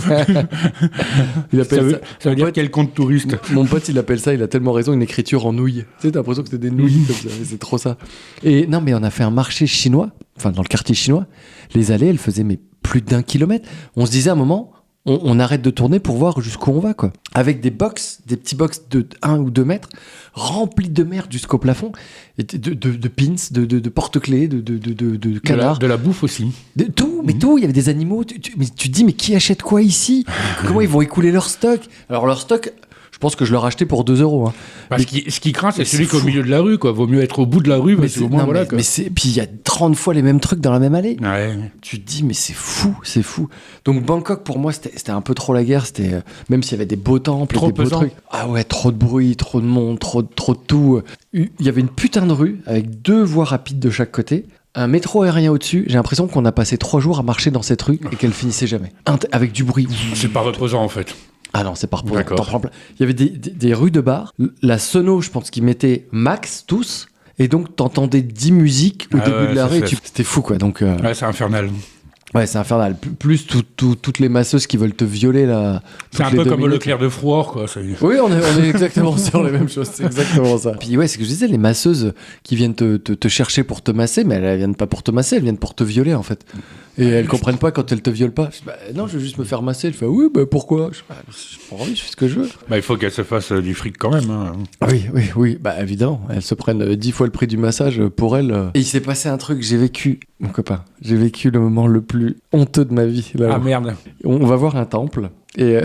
Il appelle Ça veut dire quel compte touriste. Mon pote, il appelle ça, il a tellement raison, une écriture en nouilles. Tu sais, t'as l'impression que c'est des nouilles comme ça, et c'est trop ça. Et non, mais on a fait un marché chinois, enfin dans le quartier chinois. Les allées, elles faisaient plus d'1 kilomètre. On se disait à un moment, on arrête de tourner pour voir jusqu'où on va, quoi. Avec des petits box de 1 ou 2 mètres, remplis de merde jusqu'au plafond, et de pins, de porte-clés, de canards. De la bouffe aussi. De tout, mais tout, il y avait des animaux. Mais tu te dis, mais qui achète quoi ici? Comment ils vont écouler leur stock? Alors, leur stock, je pense que je leur achetais pour 2 euros. Hein. Bah, ce qui craint, c'est mais celui c'est qui est au fou. milieu de la rue, quoi. Vaut mieux être au bout de la rue, parce qu'au moins, voilà, quoi. Puis il y a 30 fois les mêmes trucs dans la même allée. Ouais. Tu te dis, mais c'est fou, c'est fou. Donc, Bangkok, pour moi, c'était un peu trop la guerre. C'était, même s'il y avait des beaux temples, Trop des beaux pesant. trucs. Ah ouais, trop de bruit, trop de monde, trop de tout. Il y avait une putain de rue avec 2 voies rapides de chaque côté. Un métro aérien au-dessus, j'ai l'impression qu'on a passé 3 jours à marcher dans cette rue et qu'elle finissait jamais. Avec du bruit. C'est pas reposant, en fait. Ah non, c'est pas reposant. D'accord. T'en prends plein. Il y avait des rues de bar. La sono, je pense qu'ils mettaient max tous. Et donc, t'entendais 10 musiques au début de la rue. C'était fou, quoi. Donc, Ouais, c'est infernal. ouais, c'est infernal. Plus toutes les masseuses qui veulent te violer, là. C'est un toutes les peu 2 comme minutes. le clair de froid, quoi. Oui, on est exactement sur les mêmes choses. C'est exactement ça. Puis ouais, c'est ce que je disais, les masseuses qui viennent te chercher pour te masser, mais elles viennent pas pour te masser, elles viennent pour te violer, en fait. Et elles comprennent pas quand elles te violent pas. Je dis, bah, non, je veux juste me faire masser. Elle fait, oui, bah pourquoi? Je dis, bah, j'ai pas envie, je fais ce que je veux. Bah, il faut qu'elle se fasse du fric quand même. Hein. Oui, bah évidemment. Elles se prennent 10 fois le prix du massage pour elles. Et il s'est passé un truc, j'ai vécu, mon copain, j'ai vécu le moment le plus honteux de ma vie. Là, Ah merde. on va voir un temple et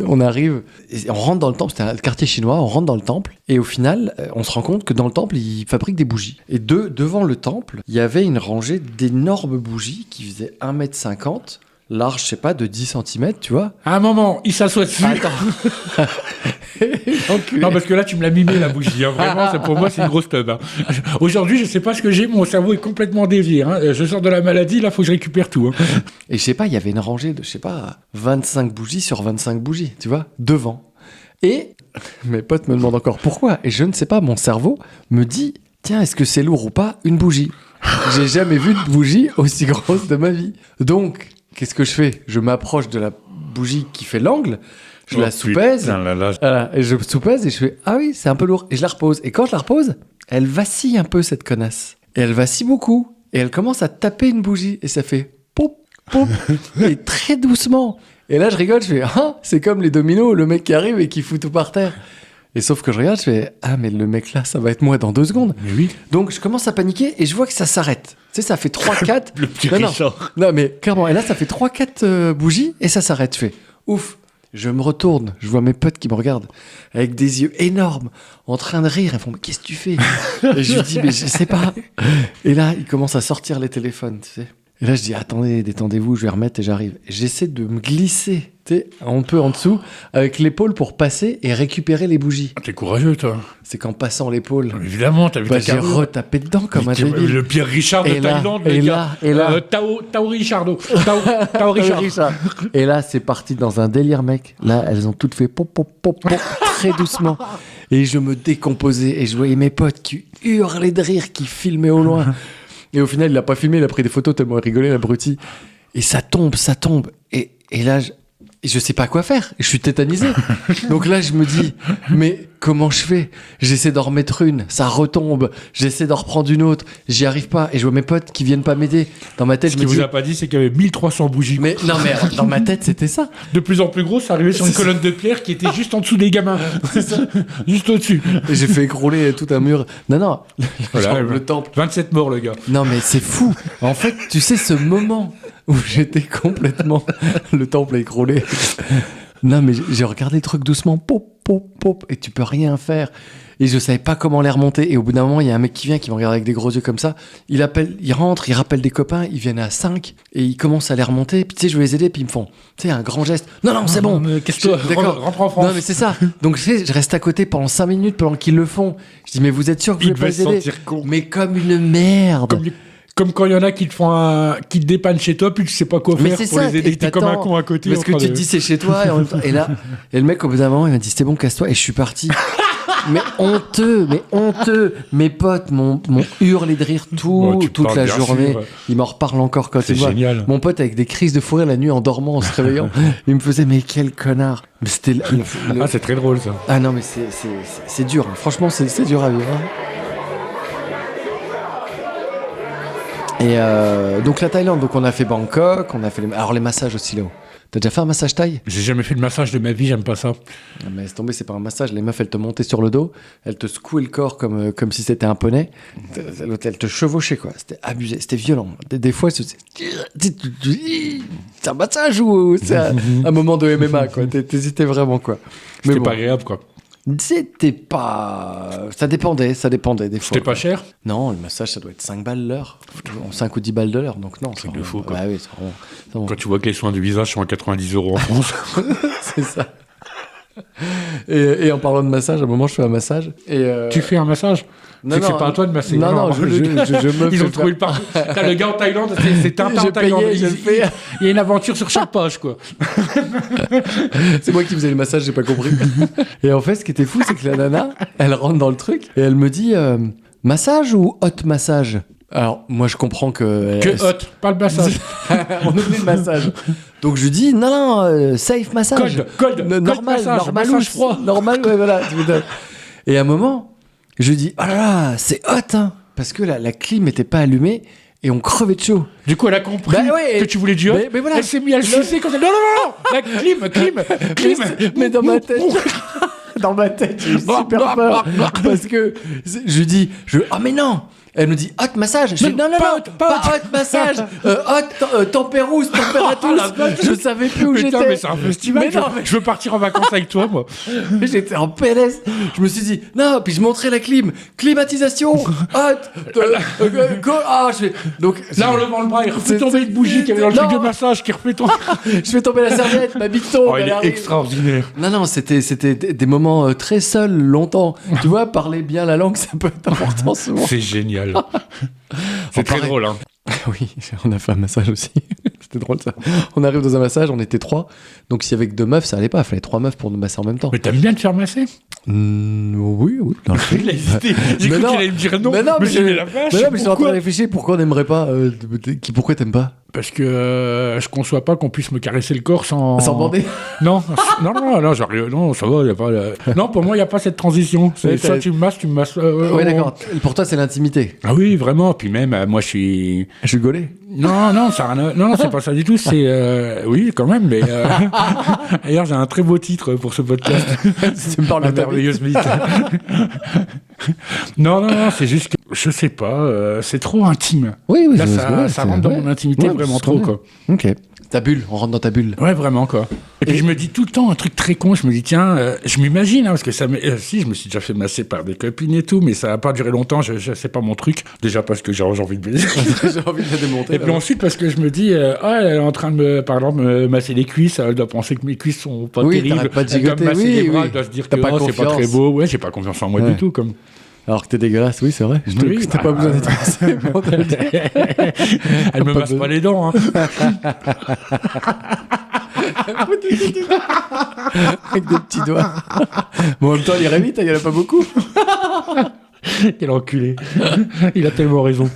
on arrive, et on rentre dans le temple, c'était un quartier chinois, on rentre dans le temple et au final, on se rend compte que dans le temple, ils fabriquent des bougies. Et devant le temple, il y avait une rangée d'énormes bougies qui faisaient 1,50 m, large, je sais pas, de 10 cm, tu vois. À un moment, il s'assoit dessus. Attends. Enculé. Non, parce que là, tu me l'as mimé, la bougie. Hein. Vraiment, pour moi, c'est une grosse teub. Hein. Aujourd'hui, je sais pas ce que j'ai, mon cerveau est complètement dévié. Hein. Je sors de la maladie, là, faut que je récupère tout. Hein. Et je sais pas, il y avait une rangée de, je sais pas, 25 bougies sur 25 bougies, tu vois, devant. Et mes potes me demandent encore pourquoi. Et je ne sais pas, mon cerveau me dit, tiens, est-ce que c'est lourd ou pas, une bougie? J'ai jamais vu de bougie aussi grosse de ma vie. Donc, qu'est-ce que je fais? Je m'approche de la bougie qui fait l'angle, je la soupèse. Putain, là. Voilà, et je soupèse et je fais, ah oui, c'est un peu lourd. Et je la repose. Et quand je la repose, elle vacille un peu, cette connasse. Et elle vacille beaucoup. Et elle commence à taper une bougie. Et ça fait pop, pop. Et très doucement. Et là, je rigole, je fais, ah, c'est comme les dominos, le mec qui arrive et qui fout tout par terre. Et sauf que je regarde, je fais, ah, mais le mec là, ça va être moi dans 2 secondes. Mais oui. Donc, je commence à paniquer et je vois que ça s'arrête. Tu sais, ça fait 3-4. Le petit non, Richard. non, mais clairement. Et là, ça fait 3-4 bougies et ça s'arrête. Je fais, ouf. Je me retourne, je vois mes potes qui me regardent avec des yeux énormes, en train de rire. Ils font, mais qu'est-ce que tu fais? Et je lui dis, mais je sais pas. Et là, ils commencent à sortir les téléphones, tu sais. Et là, je dis, attendez, détendez-vous, je vais remettre et j'arrive. Et j'essaie de me glisser, tu sais, un peu en dessous, avec l'épaule pour passer et récupérer les bougies. T'es courageux, toi. C'est qu'en passant l'épaule, Évidemment, t'as vu ta j'ai carrure. retapé dedans comme un débile. Le Pierre Richard de Et là, Thaïlande, et le là, gars. et là. Tao Richardo. Tao Richard. Et là, c'est parti dans un délire, mec. Là, elles ont toutes fait pop, pop, pop, pop, très doucement. Et je me décomposais et je voyais mes potes qui hurlaient de rire, qui filmaient au loin. Et au final, il l'a pas filmé, il a pris des photos tellement il rigolait, l'abruti. Et ça tombe. Et là, je sais pas quoi faire. Je suis tétanisé. Donc là, je me dis, mais comment je fais ? J'essaie d'en remettre une, ça retombe. J'essaie d'en reprendre une autre, j'y arrive pas. Et je vois mes potes qui viennent pas m'aider. Dans ma tête, Ce je qu'il me dis... vous a pas dit, c'est qu'il y avait 1300 bougies. Mais non, mais dans ma tête, c'était ça. De plus en plus gros, ça arrivait sur une colonne de pierre qui était juste en dessous des gamins. C'est ça. Juste au-dessus. Et j'ai fait écrouler tout un mur. Non, Voilà, genre, le temple. 27 morts, le gars. Non, mais c'est fou. En fait, tu sais, ce moment où j'étais complètement... Le temple a écroulé. Non, mais j'ai regardé le truc doucement. Pop, pop, pop. Et tu peux rien faire. Et je savais pas comment les remonter. Et au bout d'un moment, il y a un mec qui vient, qui me regarde avec des gros yeux comme ça. Il rentre, il rappelle des copains. Ils viennent à 5. Et ils commencent à les remonter. Puis tu sais, je veux les aider. Puis ils me font, tu sais, un grand geste. Non, c'est bon. Qu'est-ce que D'accord. Rentre en France. Non, mais c'est ça. Donc, tu sais, je reste à côté pendant 5 minutes pendant qu'ils le font. Je dis, mais vous êtes sûr que je Il vais pas devait les aider? se sentir con. Mais comme une merde. Comme quand il y en a qui te dépannent chez toi, puis tu sais pas quoi Mais faire c'est pour ça, les aider, et t'es comme un t'attends. con à côté. Parce que tu te dis c'est chez toi et en même temps, et là et le mec au bout d'un moment il m'a dit c'était bon casse-toi et je suis parti. mais honteux. Mes potes m'ont hurlé de rire Ouais, tu toute parles la bien journée. sûr. Ils m'en reparlent encore quand C'est ils voient. génial. Mon pote avec des crises de fou rire la nuit en dormant, en se réveillant, il me faisait mais quel connard. Mais c'était Ah, c'est très drôle ça. ah non mais c'est dur. Hein. Franchement c'est dur à vivre. Hein. Et donc la Thaïlande, donc on a fait Bangkok, on a fait alors les massages aussi là-haut. T'as déjà fait un massage thaï? J'ai jamais fait de massage de ma vie, j'aime pas ça. Ah, mais laisse tomber, c'est pas un massage. Les meufs, elles te montaient sur le dos, elles te secouaient le corps comme si c'était un poney. Elles te chevauchaient, quoi. C'était abusé, c'était violent. Des fois, c'est un massage ou c'est un moment de MMA, quoi. T'hésitais vraiment, quoi. Mais C'était bon, pas agréable, quoi. c'était pas... Ça dépendait des fois. C'était pas cher. Non, le massage, ça doit être 5 balles l'heure. 5 ou 10 balles de l'heure, donc non. Truc de fou, quoi. Bah oui, c'est vraiment... Quand tu vois que les soins du visage sont à 90 € en France. c'est ça. Et en parlant de massage, à un moment, je fais un massage. Et Tu fais un massage? C'est que c'est pas à toi de masser. Non, je me Ils fais ont trouvé le parcours. Le gars en Thaïlande, c'est Tintin J'ai en Thaïlande. payé, je le fais. Il y a une aventure sur chaque page, quoi. C'est moi qui faisais le massage, j'ai pas compris. Et en fait, ce qui était fou, c'est que la nana, elle rentre dans le truc et elle me dit massage ou hot massage? Alors, moi, je comprends que... Que hot, pas le massage. On oublie le massage. Donc, je lui dis non, safe massage. Cold normal, massage, normal, massage froid. Normal, ouais, voilà. Et à un moment, je lui dis oh là là, c'est hot, hein, parce que la clim n'était pas allumée et on crevait de chaud. Du coup, elle a compris Bah ouais, que tu voulais du hot. mais voilà. Elle s'est mise à le sucer quand elle... Non, la clim. Mais dans ma tête... Dans ma tête, j'ai eu super peur. Parce que je lui dis, oh mais non! Elle me dit hot massage. Je dis non, pas hot massage. Hot tempérousse, températus. Je savais plus où Putain, j'étais. mais c'est un festival. Mais non, Je veux partir en vacances avec toi, moi. j'étais en PLS. Je me suis dit non, puis je montrais la clim. Climatisation. Hot. Je fais. Donc Là, on le vend le bras, il refait tomber une bougie qui avait dans le truc de massage, qui refait tomber. je fais tomber la serviette, ma bite tombe. Oh, il elle est arrive. extraordinaire. Non, c'était des moments très seuls, longtemps. Tu vois, parler bien la langue, ça peut être important souvent. C'est génial. C'est très drôle, hein. Oui, on a fait un massage aussi. C'était drôle ça. On arrive dans un massage, on était 3. Donc s'il y avait que 2 meufs, ça allait pas. Il fallait 3 meufs pour nous masser en même temps. Mais t'aimes bien te faire masser? Oui. Dans le film. Il a hésité. J'ai Mais cru non. qu'il allait me dire non. Mais non, mais j'ai mis la vache. Mais non, mais je suis en train de Pourquoi? réfléchir. Pourquoi on n'aimerait pas pourquoi t'aimes pas? Parce que je conçois pas qu'on puisse me caresser le corps sans... Sans bander. Non, j'arrive. Non, ça va, y a pas... Non, pour moi, il n'y a pas cette transition. C'est Ouais, soit tu me masses, Ouais, d'accord. Pour toi, c'est l'intimité. Ah oui, vraiment. Puis même, moi, je suis... Je suis gaulé. Non, c'est pas ça du tout. C'est... Oui, quand même, mais... D'ailleurs, j'ai un très beau titre pour ce podcast. Tu me parles La de ta vie. merveilleuse méditerranée. Non, c'est juste que... Je sais pas, c'est trop intime. Oui, Là, ça rentre dans mon intimité vraiment trop, quoi. Ok. Ta bulle, on rentre dans ta bulle. Ouais, vraiment, quoi. Et puis je me dis tout le temps un truc très con, je me dis tiens, je m'imagine, parce que si, je me suis déjà fait masser par des copines et tout, mais ça n'a pas duré longtemps, c'est pas mon truc. Déjà parce que j'ai envie de baiser. J'ai envie de la démonter. Et puis ensuite parce que je me dis, elle est en train de par exemple, me masser les cuisses, elle doit penser que mes cuisses sont pas terribles. T'arrêtes pas de Elle doit me gigoter, masser les bras, oui. elle doit se dire T'as que pas c'est pas très confiance. beau. Ouais, j'ai pas confiance en moi du tout. Comme... Alors que t'es dégueulasse, oui, c'est vrai. Oui, T'as pas besoin d'être massé pour te le dire. Elle me masse pas les dents. Hein. Avec des petits doigts. Bon, en même temps, il irait vite, il y en a pas beaucoup. Quel enculé. Il a tellement raison.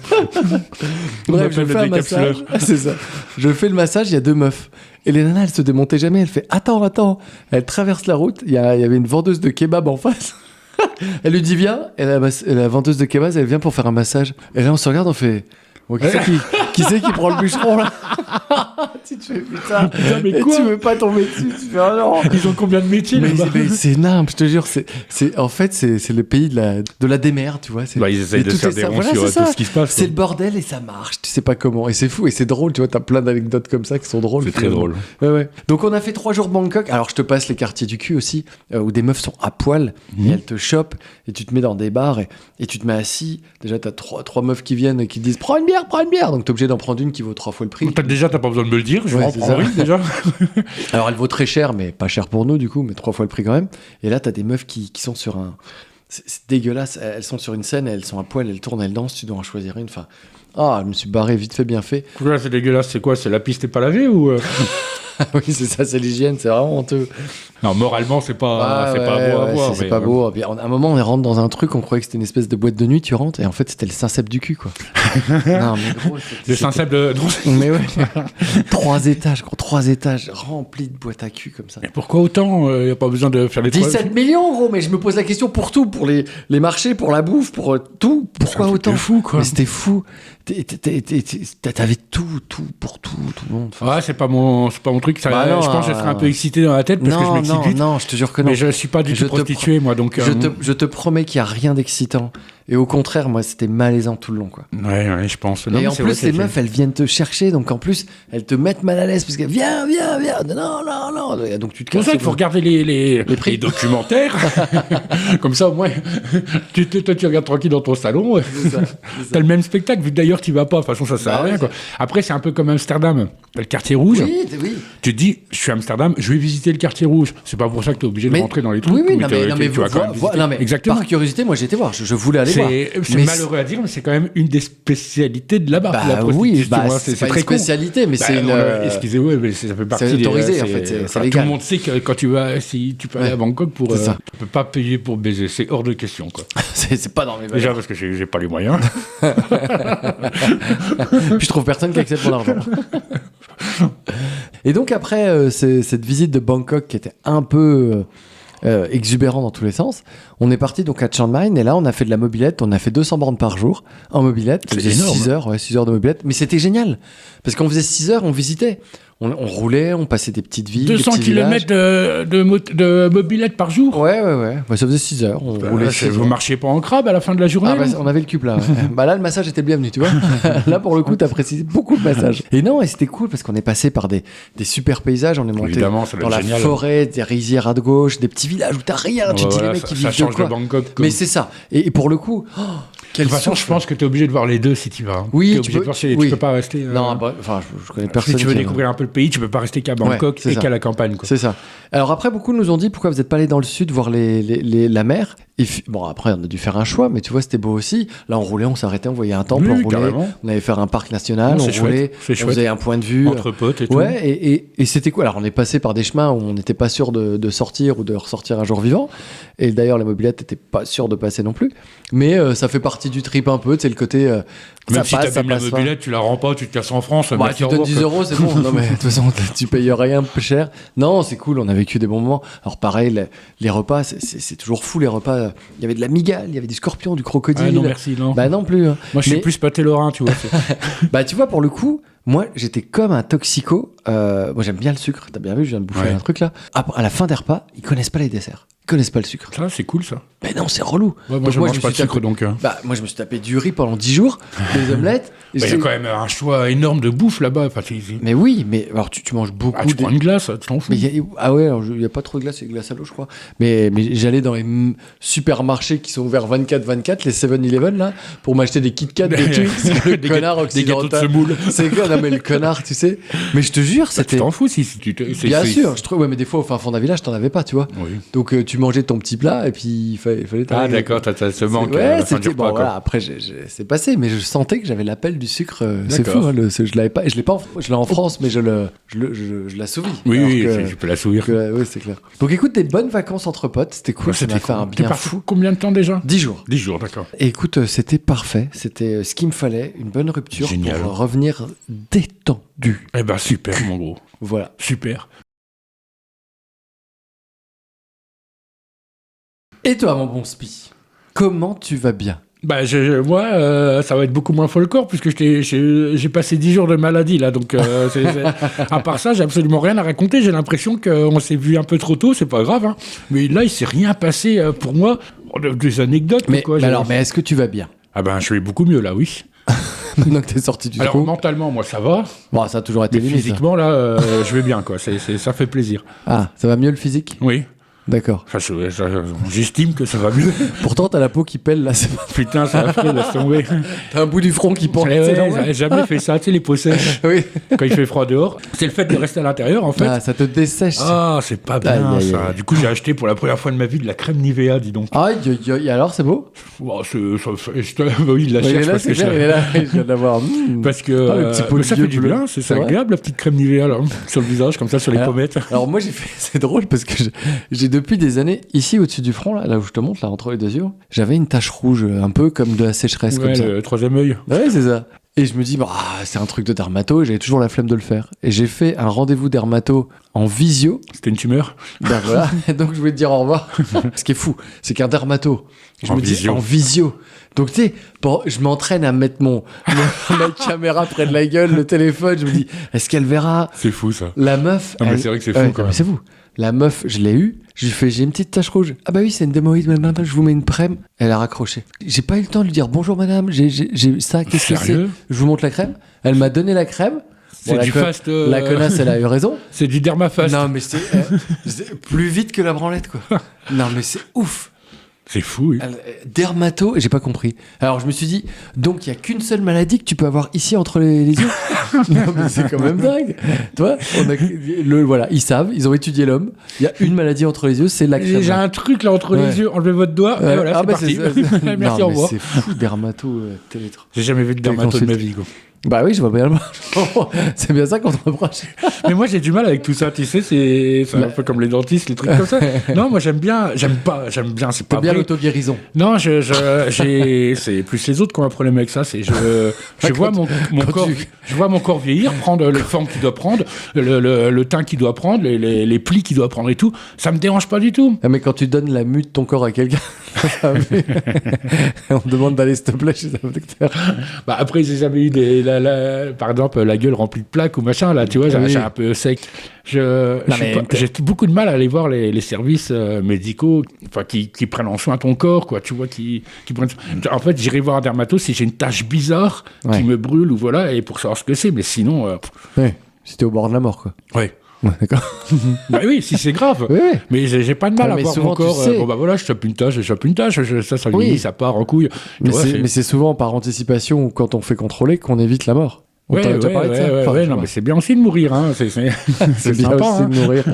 Bref, je fais un massage. C'est ça. Je fais le massage, il y a 2 meufs. Et les nanas, elles se démontaient jamais. Elle fait attends. Elle traverse la route. Il y avait une vendeuse de kebab en face. Elle lui dit viens. Et la vendeuse de kebab, elle vient pour faire un massage. Et là, on se regarde, on fait bon, qui c'est qui prend le bûcheron là? Tu te fais putain, mais et quoi? tu veux pas tomber dessus. Tu fais oh non. Ils ont combien de métiers Mais là-bas? c'est nimp, je te jure. En fait, c'est le pays de la démerde, tu vois. Ils essayent de tout se faire est des ça. ronds Voilà, sur c'est tout ça. ce qui se passe. C'est le bordel et ça marche, tu sais pas comment. Et c'est fou et c'est drôle, tu vois. T'as plein d'anecdotes comme ça qui sont drôles. C'est très drôle. Ouais. Donc on a fait 3 jours Bangkok. Alors je te passe les quartiers du cul aussi, où des meufs sont à poil et elles te chopent et tu te mets dans des bars et tu te mets assis. Déjà t'as trois meufs qui viennent et qui te disent prends une bière. Donc t'es obligé d'en prendre une qui vaut 3 fois le prix. T'as pas besoin de me le dire, je vais en c'est prendre ça. une déjà. Alors elle vaut très cher, mais pas cher pour nous du coup, mais 3 fois le prix quand même. Et là t'as des meufs qui sont sur un... C'est dégueulasse, elles sont sur une scène, elles sont à poil, elles tournent, elles dansent, tu dois en choisir une. Enfin, je me suis barré vite fait, bien fait. Là, c'est dégueulasse, c'est quoi? C'est la piste est pas lavée ou Oui, c'est ça, c'est l'hygiène, c'est vraiment honteux. Non, moralement, c'est pas beau à voir. C'est mais, pas beau. Puis, à un moment, on rentre dans un truc, on croyait que c'était une espèce de boîte de nuit, tu rentres, et en fait, c'était le Saint-Cep du cul, quoi. Non, mais gros, Le Saint-Cep de... Mais ouais, 3 étages, gros, 3 étages remplis de boîtes à cul comme ça. Mais pourquoi autant? Y a pas besoin de faire les 17 millions, gros, mais je me pose la question pour tout, pour les marchés, pour la bouffe, pour tout. Pourquoi autant? fou, quoi. Mais c'était fou. T'avais tout pour tout le monde. Enfin, Ouais, c'est pas mon truc. Ça, Bah non, je pense que je serais un peu excité dans la tête parce que je m'excite vite. non, je te jure que non. Mais je suis pas du tout prostitué, moi, donc... Je te promets qu'il n'y a rien d'excitant. Et au contraire, moi, c'était malaisant tout le long, quoi. Ouais, je pense. Non, Et mais en c'est plus, vrai, les meufs, elles viennent te chercher, donc en plus, elles te mettent mal à l'aise parce que viens, non. Et donc tu te C'est pour casses. ça qu'il faut regarder les prix. documentaires. Comme ça, au moins, toi, tu regardes tranquille dans ton salon. C'est ça. T'as le même spectacle, vu que d'ailleurs, tu vas pas. De toute façon, ça sert à rien, quoi. Après, c'est un peu comme Amsterdam. T'as le quartier rouge. Oui. Tu te dis, je suis à Amsterdam, je vais visiter le quartier rouge. C'est pas pour ça que t'es obligé de rentrer dans les trucs. Oui, où non, mais tu vas quand même visiter. non, mais Exactement. par curiosité, moi, j'étais voir. Je voulais aller voir. C'est Mais malheureux à dire, mais c'est quand même une des spécialités de là-bas. Bah la prostitution, oui, hein, c'est pas très une con. spécialité, mais c'est une. Excusez-moi, mais ça fait partie des... autorisé, en fait, c'est Tout légal. le monde sait que quand tu vas, si tu peux aller à Bangkok pour... C'est ça. tu peux pas payer pour baiser, c'est hors de question, quoi. c'est pas dans mes valeurs. Déjà parce que j'ai pas les moyens. Puis je trouve personne qui accepte mon argent. Et donc après cette visite de Bangkok qui était un peu exubérant dans tous les sens, on est parti donc à Chiang Mai et là on a fait de la mobilette, on a fait 200 bornes par jour en mobilette. C'est On faisait énorme. 6 heures de mobilette, mais c'était génial parce qu'on faisait 6 heures, on visitait. On roulait, on passait des petites villes, 200 des petits km de mobilette par jour. villages. Ouais. Bah, ça faisait 6 heures. On roulait 6 Vous heures. marchiez pas en crabe à la fin de la journée Ah bah, non on avait le cube là. Ouais. Bah là, le massage était le bienvenu, tu vois. Là, pour le coup, t'as précisé beaucoup de massage. Et non, et c'était cool parce qu'on est passé par des super paysages. On est monté Évidemment, ça doit dans être la génial. forêt, des rizières à droite, des petits villages où t'as rien. Tu te dis les Voilà, mecs qui ça vivent change de quoi. de Bangkok. Mais c'est ça. Et pour le coup, de toute façon, je pense que tu es obligé de voir les deux si tu vas. Hein. Oui, T'es tu obligé peux- de voir si oui. tu peux pas rester. Non, bah, enfin, je connais personne. Si tu veux qui- découvrir un peu le pays, tu peux pas rester qu'à Bangkok c'est et ça. qu'à la campagne. Quoi. C'est ça. Alors après, beaucoup nous ont dit pourquoi vous n'êtes pas allé dans le sud voir la mer. Et bon, après, on a dû faire un choix, mais tu vois, c'était beau aussi. Là, on roulait, on s'arrêtait, on voyait un temple, Oui, on roulait. carrément. On allait faire un parc national, Non, on c'est roulait, chouette, c'est on chouette. faisait un point de vue. Entre potes et tout. Ouais, et c'était quoi? Alors, on est passé par des chemins où on n'était pas sûr de sortir ou de ressortir un jour vivant. Et d'ailleurs, la mobilette n'était pas sûre de passer non plus. Mais ça fait partie du trip un peu, c'est le côté. Même ça si passe, tu ça abîmes la passe pas. mobilette, tu la rends pas, tu te casses en France. Bah, merci, tu au donnes revoir, 10 quoi. euros, c'est bon. Non, mais de toute façon, tu payes rien peu cher. Non, c'est cool, on a vécu des bons moments. Alors, pareil, les repas, c'est toujours fou, les repas. Il y avait de la migale, il y avait du scorpion, du crocodile. Ah non, merci, non. Bah, non plus. Hein. Moi, je suis Mais- plus pâté lorrain, tu vois. Bah, tu vois, pour le coup, Moi, j'étais comme un toxico. Moi, j'aime bien le sucre. T'as bien vu, je viens de bouffer un truc là. À la fin des repas, ils connaissent pas les desserts. Ils connaissent pas le sucre. Ça, c'est cool, ça. Mais non, c'est relou. Ouais, moi, Donc je mange me pas de suis sucre, tapé- donc... Moi, je me suis tapé du riz pendant 10 jours, des omelettes. et Il y a j'ai- quand même un choix énorme de bouffe là-bas. Enfin, Mais oui, mais alors tu manges beaucoup. tu prends une glace, tu t'en fous. Mais ah ouais, alors il n'y a pas trop de glace, c'est glace à l'eau, je crois. Mais j'allais dans les supermarchés qui sont ouverts 24-24, les 7-Eleven, là, pour m'acheter des Kit Kat, des trucs. C'est le connard Des gâteaux de occidental. semoule. C'est quoi, non, mais le connard, tu sais. Mais je te jure, Tu c'était. t'en fous si tu te... Bien sûr, je trouve, ouais, mais des fois, au fin fond d'un village, t'en avais pas, tu vois. Oui. Donc, tu mangeais ton petit plat, et puis il fallait Ah, t'arriver. d'accord, t'as ce manque à Ouais, la fin du c'était bon. repas, quoi. Voilà, après, c'est passé, mais je sentais que j'avais l'appel du sucre. C'est fou, D'accord. hein, je l'avais pas. Je l'ai pas. Je l'ai en France, mais je l'assouvis. Oui, Alors oui, que- je peux la sourire. oui, c'est clair. Donc écoute, des bonnes vacances entre potes, c'était cool, ça m'a fait un T'es bien parti fou. combien de temps déjà 10 jours. 10 jours, d'accord. Et écoute, c'était parfait, c'était ce qu'il me fallait, une bonne rupture Génial. pour revenir détendu. Eh ben, super, mon gros. Voilà. Super. Et toi, mon bon Spi, comment tu vas bien? Bah, moi, ça va être beaucoup moins folklore puisque j'ai passé 10 jours de maladie là, donc à part ça, j'ai absolument rien à raconter. J'ai l'impression qu'on s'est vu un peu trop tôt, c'est pas grave, hein. Mais là, il s'est rien passé pour moi. Des anecdotes, Mais, quoi. mais alors, mais est-ce que tu vas bien? Ah ben, je vais beaucoup mieux là, oui. Maintenant que t'es sorti du Alors trou. mentalement, moi, ça va. Bon, ça a toujours été Mais limite. physiquement, là, je vais bien, quoi. Ça fait plaisir. Ah, ça va mieux le physique? Oui. D'accord. Enfin, j'estime que ça va mieux. Pourtant, t'as la peau qui pèle là. Putain, ça a fait, laisse tomber. T'as un bout du front qui pend. Eh c'est ouais, normal. j'ai jamais fait ça, tu sais, les peaux sèches, Oui. quand il fait froid dehors. C'est le fait de rester à l'intérieur, en fait. Ah, ça te dessèche. Ah, c'est pas bien, Aïe, aïe, ça. aïe. Du coup, j'ai acheté pour la première fois de ma vie de la crème Nivea, dis donc. Aïe, aïe, aïe. Alors, c'est beau? Oh, oui, il la Oui, il est cherche là, parce c'est que, clair, il est là. Je viens d'avoir. parce que Ah, le petit pot mais de ça vieux fait du bleu. bien, c'est C'est vrai agréable, la petite crème Nivea, là, sur le visage, comme ça, sur les Alors, pommettes. Alors moi j'ai fait, c'est drôle parce que j'ai depuis des années, ici au-dessus du front, là où je te montre, là entre les deux yeux, j'avais une tache rouge, un peu comme de la sécheresse, Ouais, comme ça. le troisième œil. Ouais, c'est ça. Et je me dis, bah, c'est un truc de dermato, et j'avais toujours la flemme de le faire. Et j'ai fait un rendez-vous dermato en visio. C'était une tumeur. Ben voilà, et donc je voulais te dire au revoir. Ce qui est fou, c'est qu'un dermato, je En me dis visio. en visio. Donc tu sais, je m'entraîne à mettre ma caméra près de la gueule, le téléphone, je me dis, est-ce qu'elle verra? C'est fou, ça. La meuf. Non, mais c'est vrai que c'est fou, Ouais, quand mais même. c'est fou. La meuf, je l'ai eue. Je lui fais, j'ai une petite tache rouge. Ah bah oui, c'est une démoïde. Maintenant, je vous mets une crème. Elle a raccroché. J'ai pas eu le temps de lui dire bonjour madame. J'ai ça. Qu'est-ce que c'est? Sérieux? Je vous montre la crème. Elle m'a donné la crème. C'est la du co- fast. La connasse, elle a eu raison. C'est du dermafast. Non, mais c'est plus vite que la branlette, quoi. Non, mais c'est ouf. C'est fou, oui. Dermato, j'ai pas compris. Alors je me suis dit, donc il y a qu'une seule maladie que tu peux avoir ici entre les yeux. Non mais c'est quand même dingue. Toi, voilà, ils savent, ils ont étudié l'homme. Il y a une maladie entre les yeux, c'est la crème. J'ai un truc là entre Ouais. les yeux, enlevez votre doigt, et voilà, Ah c'est bah, parti. ça. Merci, Non, au mais revoir. c'est fou, dermato, télétro. J'ai jamais vu de dermato de ma vie, quoi. Bah oui, je vois bien le C'est bien ça qu'on te reproche. Mais moi j'ai du mal avec tout ça, tu sais, c'est un peu comme les dentistes, les trucs comme ça. Non, moi j'aime bien, c'est pas T'aimes bien vrai. l'auto-guérison. Non, c'est plus les autres qui ont un problème avec ça. C'est je vois mon quand corps, je vois mon corps vieillir, prendre les formes qu'il doit prendre, le teint qu'il doit prendre, les plis qu'il doit prendre et tout. Ça me dérange pas du tout. Ah, mais quand tu donnes la mue de ton corps à quelqu'un, on te demande d'aller s'il te plaît chez un docteur. Bah après j'ai jamais eu par exemple la gueule remplie de plaques ou machin là, tu vois, Oui. j'ai un peu sec. Non, mais J'ai beaucoup de mal à aller voir les services médicaux, enfin qui prennent en soin ton corps, quoi. Tu vois, qui prennent. En fait, j'irai voir un dermato si j'ai une tache bizarre Ouais. qui me brûle ou voilà, et pour savoir ce que c'est. Mais sinon, Ouais, si t'es au bord de la mort, quoi. ouais. Ouais, d'accord. Bah oui, si c'est grave. Oui, oui. Mais j'ai pas de mal Ah, à mais voir souvent, mon corps. tu sais- Bon bah voilà, je chope une tache, ça Oui. vieillit, ça part en couille. Mais Tu vois, c'est souvent par anticipation ou quand on fait contrôler qu'on évite la mort. On Ouais, t'en a déjà ouais, parlé de ça. ouais, Enfin, ouais, je non, vois. mais c'est bien aussi de mourir, hein. C'est C'est bien sympa, aussi hein. de mourir.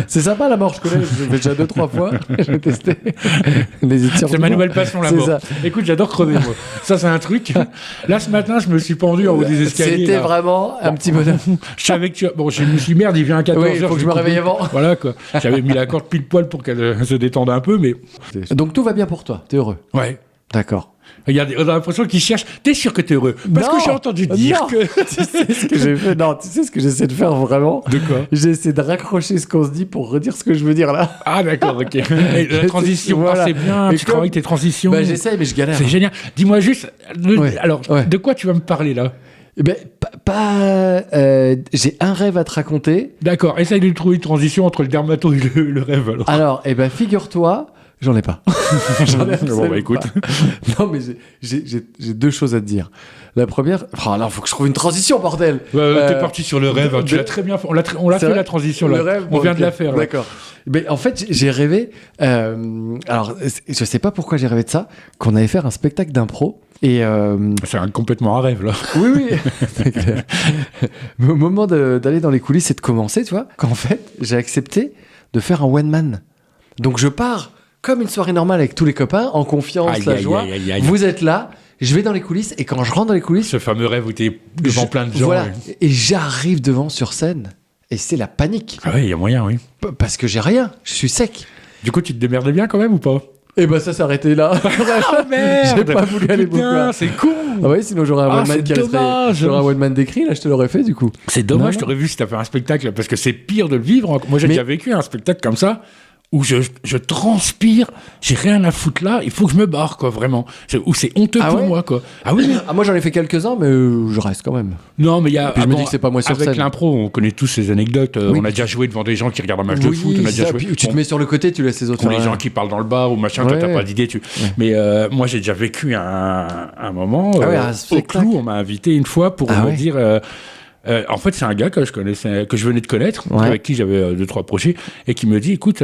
C'est sympa la mort, je connais. Je l'ai fait déjà 2-3 fois. Je vais tester. Les étirements. C'est ma nouvelle passion, la C'est mort. ça. Écoute, j'adore crever, moi. Ça, c'est un truc. Là, ce matin, je me suis pendu en haut des escaliers. C'était là. vraiment un petit bonheur. Je savais que Bon, je me suis dit, merde, il vient à 14h. Oui, il faut que je me réveille avant. Voilà, quoi. J'avais mis la corde pile poil pour qu'elle se détende un peu, mais. Donc tout va bien pour toi. T'es heureux. Ouais. D'accord. Regarde, on a l'impression qu'ils cherchent. T'es sûr que t'es heureux? Parce Non. que j'ai entendu dire Non. que. Tu sais ce que j'ai fait? Non, tu sais ce que j'essaie de faire vraiment? De quoi? J'ai essayé de raccrocher ce qu'on se dit pour redire ce que je veux dire là. Ah, d'accord, ok. Et la transition, Voilà. ah, c'est bien. Et Tu comme- travailles tes transitions. Bah j'essaye mais je galère. C'est génial. Dis-moi juste. Ouais, Alors, ouais. de quoi tu vas me parler là? Eh ben, j'ai un rêve à te raconter. D'accord, essaye de trouver une transition entre le dermato et le rêve, alors. Alors, eh ben, figure-toi, j'en ai pas. J'en ai Bon, bah, écoute. pas. Non, mais j'ai 2 choses à te dire. La première... Oh là, faut que je trouve une transition, bordel. T'es parti sur le rêve, hein. Tu l'as très bien fait. On l'a C'est fait vrai la transition, Le là. rêve, On bon, vient ok. de la faire, là. D'accord. Mais en fait, j'ai rêvé... alors, je sais pas pourquoi j'ai rêvé de ça, qu'on allait faire un spectacle d'impro. Et C'est complètement un rêve, là. oui, oui, c'est clair. Mais au moment d'aller dans les coulisses et de commencer, tu vois, qu'en fait, j'ai accepté de faire un one-man. Donc je pars comme une soirée normale avec tous les copains, en confiance, Aïe, la aïe, joie. aïe, aïe, aïe. Vous êtes là, je vais dans les coulisses, et quand je rentre dans les coulisses, Ce fameux rêve où t'es devant plein de gens. voilà, ouais. et j'arrive devant sur scène, et c'est la panique. Ah ouais, il y a moyen, oui. Parce que j'ai rien, je suis sec. Du coup, tu te démerdais bien quand même ou pas? Et ben ça s'est arrêté là. J'ai pas voulu aller beaucoup. Putain, c'est con. Ah ouais, sinon j'aurais un Ah, one-man c'est qui resterait. dommage. J'aurais un one-man décrit, là je te l'aurais fait du coup. C'est dommage, Non, t'aurais vu si t'as fait un spectacle, parce que c'est pire de le vivre. Moi, j'ai Mais- déjà vécu un spectacle comme ça, où je transpire, j'ai rien à foutre là, il faut que je me barre, quoi, vraiment. Où c'est honteux Ah pour ouais moi, quoi. Ah oui, Ah, moi j'en ai fait quelques-uns, mais je reste quand même. non, mais il y a. Puis je me dis que c'est pas moi sur avec scène. l'impro, on connaît tous ces anecdotes. Oui. On a déjà joué devant des gens qui regardent un match de foot, on a déjà ça, joué. puis tu te Bon, mets sur le côté, tu laisses les autres ou les faire gens rien. qui parlent dans le bar ou machin, toi Ouais. t'as pas d'idée. Mais moi j'ai déjà vécu un moment Ah ouais, un au spectacle. Clou, on m'a invité une fois pour Ah me ouais. dire. En fait, c'est un gars que je connaissais, que je venais de connaître, Ouais. avec qui j'avais 2-3 projets, et qui me dit, écoute,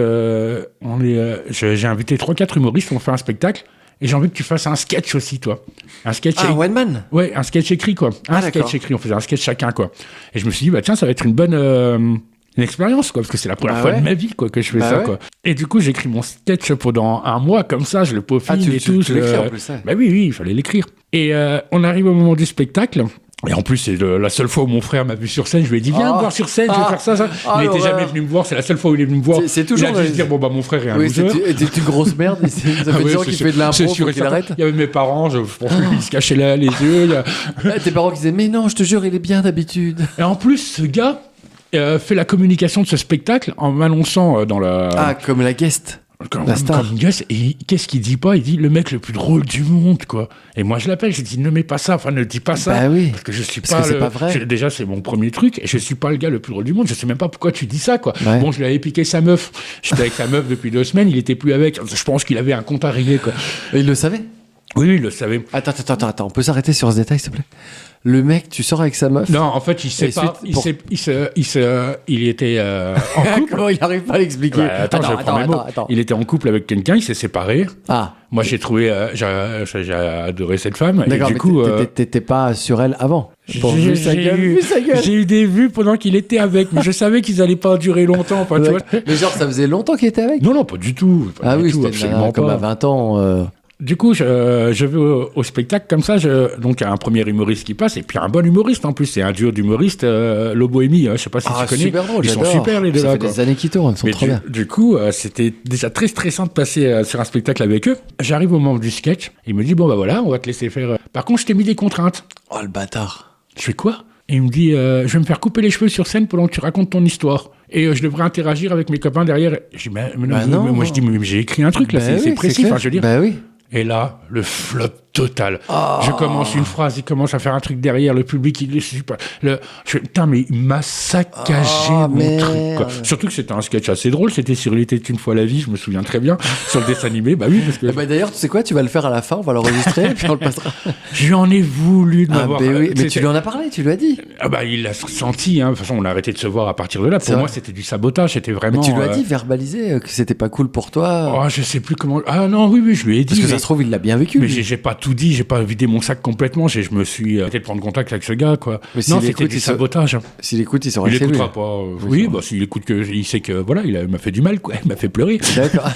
j'ai invité 3-4 humoristes, on fait un spectacle, et j'ai envie que tu fasses un sketch aussi, toi. Un sketch. Ah, one man. Ouais, un sketch écrit, quoi. Un d'accord. sketch écrit, on faisait un sketch chacun, quoi. Et je me suis dit, bah tiens, ça va être une bonne une expérience, quoi, parce que c'est la première Bah fois ouais. de ma vie, quoi, que je fais Bah ça, ouais. quoi. Et du coup, j'écris mon sketch pendant un mois, comme ça, je le peaufine Ah, tu et tout. l'écris en plus, ouais. Bah oui, il fallait l'écrire. Et on arrive au moment du spectacle. Et en plus, c'est la seule fois où mon frère m'a vu sur scène. Je lui ai dit, viens me voir sur scène, je vais faire ça, ça. Ah, Il n'était l'horreur. jamais venu me voir. C'est la seule fois où il est venu me voir. C'est toujours Il a dû le- se dire, bon, bah, mon frère est un Oui, loser. c'est une grosse merde. Ça fait Ah 10 ouais, ans c'est qu'il sûr. fait de C'est l'impro, sûr faut et qu'il certain. arrête. Il y avait mes parents, je pense qu'ils se cachaient les yeux. Ah, tes parents qui disaient, mais non, je te jure, il est bien d'habitude. Et en plus, ce gars fait la communication de ce spectacle en m'annonçant dans la. Ah, comme la guest. la star. Comme Gus, et qu'est-ce qu'il dit pas? Il dit le mec le plus drôle du monde, quoi. Et moi, je l'appelle, je dis ne mets pas ça, enfin ne dis pas ça. Bah oui. Parce que je suis Parce pas que c'est pas vrai. Déjà, c'est mon premier truc, et je suis pas le gars le plus drôle du monde. Je sais même pas pourquoi tu dis ça, quoi. Ouais. Bon, je lui avais piqué sa meuf. J'étais avec sa meuf depuis 2 semaines, il était plus avec. Je pense qu'il avait un compte à régler, quoi. Et il le savait. Oui, il le savait. Attends, on peut s'arrêter sur ce détail, s'il te plaît. Le mec, tu sors avec sa meuf. Non, en fait, il sait Et pas. suite, Il était en couple. Comment il arrive pas à l'expliquer? Ouais, attends, je prends mes mots. Il était en couple avec quelqu'un, il s'est séparé. Ah, Moi, j'ai trouvé, j'ai adoré cette femme. Et d'accord, du mais coup, t'étais pas sur elle avant. Pour j'ai vu sa gueule, eu- vu sa gueule. j'ai eu des vues pendant qu'il était avec, mais je savais qu'ils allaient pas durer longtemps. Enfin, tu vois. Mais genre, ça faisait longtemps qu'il était avec? Non, non, pas du tout. Pas Ah du oui, tout, c'était une nana absolument comme pas. à 20 ans. Du coup, je vais au spectacle comme ça. Donc, il y a un premier humoriste qui passe, et puis un bon humoriste en plus. C'est un duo d'humoristes, Lobo et Mi. Je sais pas si Ah, tu connais. super drôle, Ils sont j'adore. super les deux Ça là. fait quoi. des années qu'ils tournent, ils sont Mais trop bien. du coup, c'était déjà très stressant de passer sur un spectacle avec eux. J'arrive au moment du sketch. Il me dit, bon, bah voilà, on va te laisser faire. Par contre, je t'ai mis des contraintes. Oh, le bâtard. Je fais quoi? Et il me dit, je vais me faire couper les cheveux sur scène pendant que tu racontes ton histoire. Et je devrais interagir avec mes copains derrière. Je dis, mais Bah non. moi je dis, mais j'ai écrit un truc là, Bah c'est oui, précis. clair. Enfin, je veux dire. Bah oui. Et là, le flop total. Oh. Je commence une phrase, il commence à faire un truc derrière, le public, il est super. Je fais, putain, mais il m'a saccagé Oh, mon merde. truc. Quoi. Surtout que c'était un sketch assez drôle, c'était sur Il était une fois la vie, je me souviens très bien. Sur le dessin animé, bah oui, parce que Eh bah, d'ailleurs, tu sais quoi, tu vas le faire à la fin, on va l'enregistrer et puis on le passera. j'en ai voulu de Ah, m'avoir. bah oui. Mais c'était- tu lui en as parlé, tu lui as dit. Ah bah il l'a senti, hein. De toute façon on a arrêté de se voir à partir de là. C'est Pour moi vrai. c'était du sabotage, c'était vraiment... Mais tu lui as dit, verbalisé, que c'était pas cool pour toi. Oh, je sais plus comment... Ah non, oui, je lui ai dit. Parce que mais... ça se trouve, il l'a bien vécu. Mais lui. j'ai pas tout dit, j'ai pas vidé mon sac complètement, je me suis arrêté de prendre contact avec ce gars, quoi. Mais s'il non, c'était écoute, du il se- sabotage. Hein. S'il écoute, il saura Il que c'est lui. écoutera pas. Oui, bah s'il écoute que il sait que voilà, il m'a fait du mal, quoi. Il m'a fait pleurer. D'accord.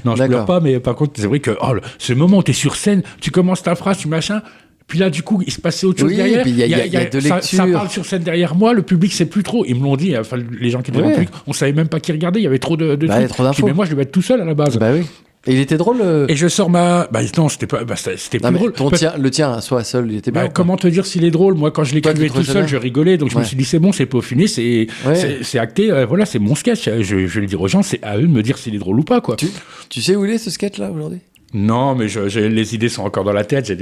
Non, je D'accord. pleure pas, mais par contre, c'est vrai que ce moment où t'es sur scène, tu commences ta phrase, tu machin. Puis là, du coup, il se passait autre chose Oui, derrière. puis il y a de ça lecture. parle sur scène derrière moi, le public sait plus trop. Ils me l'ont dit, enfin, les gens qui étaient dans le Ouais. public, on savait même pas qui regardait, il y avait trop de Bah, il y a trucs. trop Je dis, d'infos. mais moi, je devais être tout seul à la base. Bah oui. Et il était drôle. Et je sors ma. Bah non, c'était pas. Bah, c'était Non, plus mais drôle. ton le tien, soit seul, il était bien. Bah, ou pas comment te dire s'il est drôle? Moi, quand je l'écrivais tu tout trouvais ça seul, bien je rigolais. Donc je me Ouais. suis dit, c'est bon, c'est peaufiné, Ouais. c'est acté. Voilà, c'est mon sketch. Je vais le dire aux gens, c'est à eux de me dire s'il est drôle ou pas, quoi. Tu sais où il est ce sketch là aujourd'hui? Non, mais les idées sont encore dans la tête.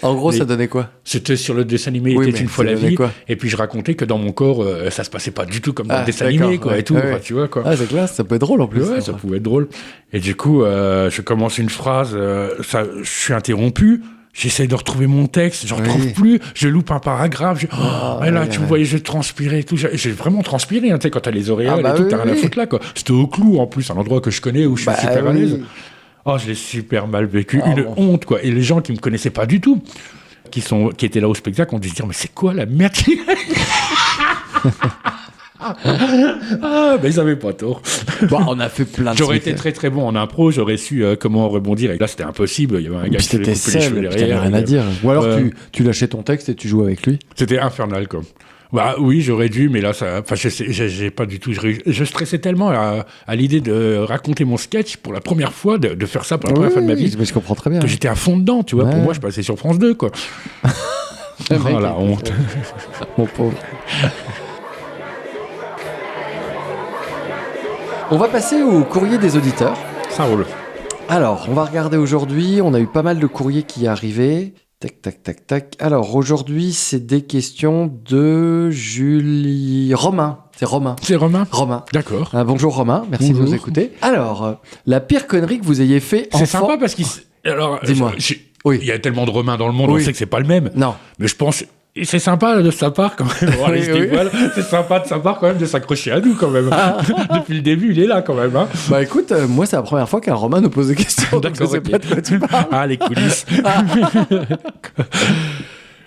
En gros, ça donnait quoi? C'était sur le dessin animé Oui, Était mais une fois ça la donnait vie. quoi? Et puis je racontais que dans mon corps, ça se passait pas du tout comme dans le dessin d'accord, animé, quoi, ouais, et tout. ouais, Enfin, ouais. tu vois, quoi. Ah, c'est classe, ça peut être drôle en plus. Ouais, ça pouvait être drôle. Et du coup, je commence une phrase, je suis interrompu. J'essaie de retrouver mon texte, je ne retrouve plus, je loupe un paragraphe. Et là, tu me voyais, je transpirais et tout. J'ai vraiment transpiré, hein, tu sais, quand t'as les auréoles et tout, t'as rien à foutre là, quoi. C'était au Clou, en plus, un endroit que je connais où je suis super à l'aise. Oh, je l'ai super mal vécu. Une honte, quoi. Et les gens qui me connaissaient pas du tout, qui étaient là au spectacle, ont dû se dire, mais c'est quoi la merde qu'il mais ils avaient pas tort. Bon, on a fait plein de J'aurais trucs. été très très bon en impro, j'aurais su comment rebondir. Et là, c'était impossible. Il y avait un gars qui T'étais se coupait les cheveux seul, t'avais derrière. rien à dire. Ou alors tu lâchais ton texte et tu jouais avec lui. C'était infernal, quoi. Bah oui, j'aurais dû, mais là, j'ai pas du tout. Je stressais tellement à l'idée de raconter mon sketch pour la première fois, de faire ça pour la première fois de ma vie. Mais je comprends très bien. Que j'étais à fond dedans, tu vois. Ouais. Pour moi, je passais sur France 2, quoi. Oh, la honte. Mon pauvre. On va passer au courrier des auditeurs. Ça roule. Alors, on va regarder aujourd'hui. On a eu pas mal de courriers qui arrivaient. Tac, tac, tac, tac. Alors, aujourd'hui, c'est des questions de Julie... Romain. C'est Romain. C'est Romain. Romain. D'accord. Bonjour Romain, merci de nous écouter. Alors, la pire connerie que vous ayez fait enfant... C'est sympa parce qu'il... Alors, dis-moi. Il y a tellement de Romains dans le monde, on sait que c'est pas le même. Non. Mais je pense... Et c'est sympa de sa part quand même. Bon, allez, c'est sympa de sa part quand même de s'accrocher à nous quand même. Depuis le début, il est là quand même. Hein. Bah écoute, moi c'est la première fois qu'un Romain nous pose des questions. Donc je sais pas de quoi tu parles. Ah, les coulisses.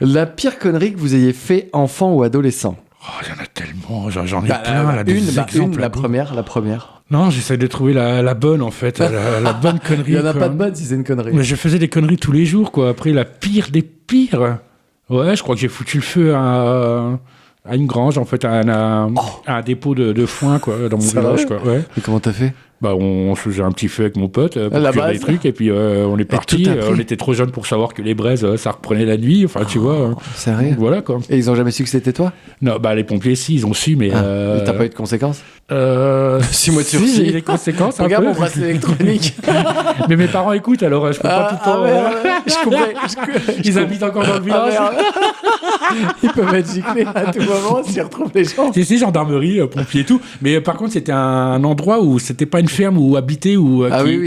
La pire connerie que vous ayez fait enfant ou adolescent? Oh, il y en a tellement. J'en ai plein là. La première. Non, j'essaie de trouver la bonne en fait. La bonne connerie. Il y en a pas de bonne si c'est une connerie. Mais je faisais des conneries tous les jours quoi. Après, la pire des pires. Ouais, je crois que j'ai foutu le feu à une grange, en fait, à un dépôt de foin, quoi, dans mon village, quoi. Ouais. Et comment t'as fait? Bah, on faisait un petit feu avec mon pote pour cuire des trucs, et puis on est parti. On était trop jeunes pour savoir que les braises, ça reprenait la nuit, enfin, tu vois. Sérieux? Voilà, quoi. Et ils ont jamais su que c'était toi? Non, bah, les pompiers, si, ils ont su, mais... T'as pas eu de conséquences? 6 mois de sursis. J'ai eu des conséquences, un Regarde peu. mon bracelet électronique. Mais mes parents écoutent, alors je peux pas tout le temps... Je comprends. Ils habitent encore dans le village. Ils peuvent être giclés à tout moment s'ils retrouvent les gens. C'est gendarmerie, pompiers et tout. Mais par contre, c'était un endroit où c'était pas une ferme où habiter.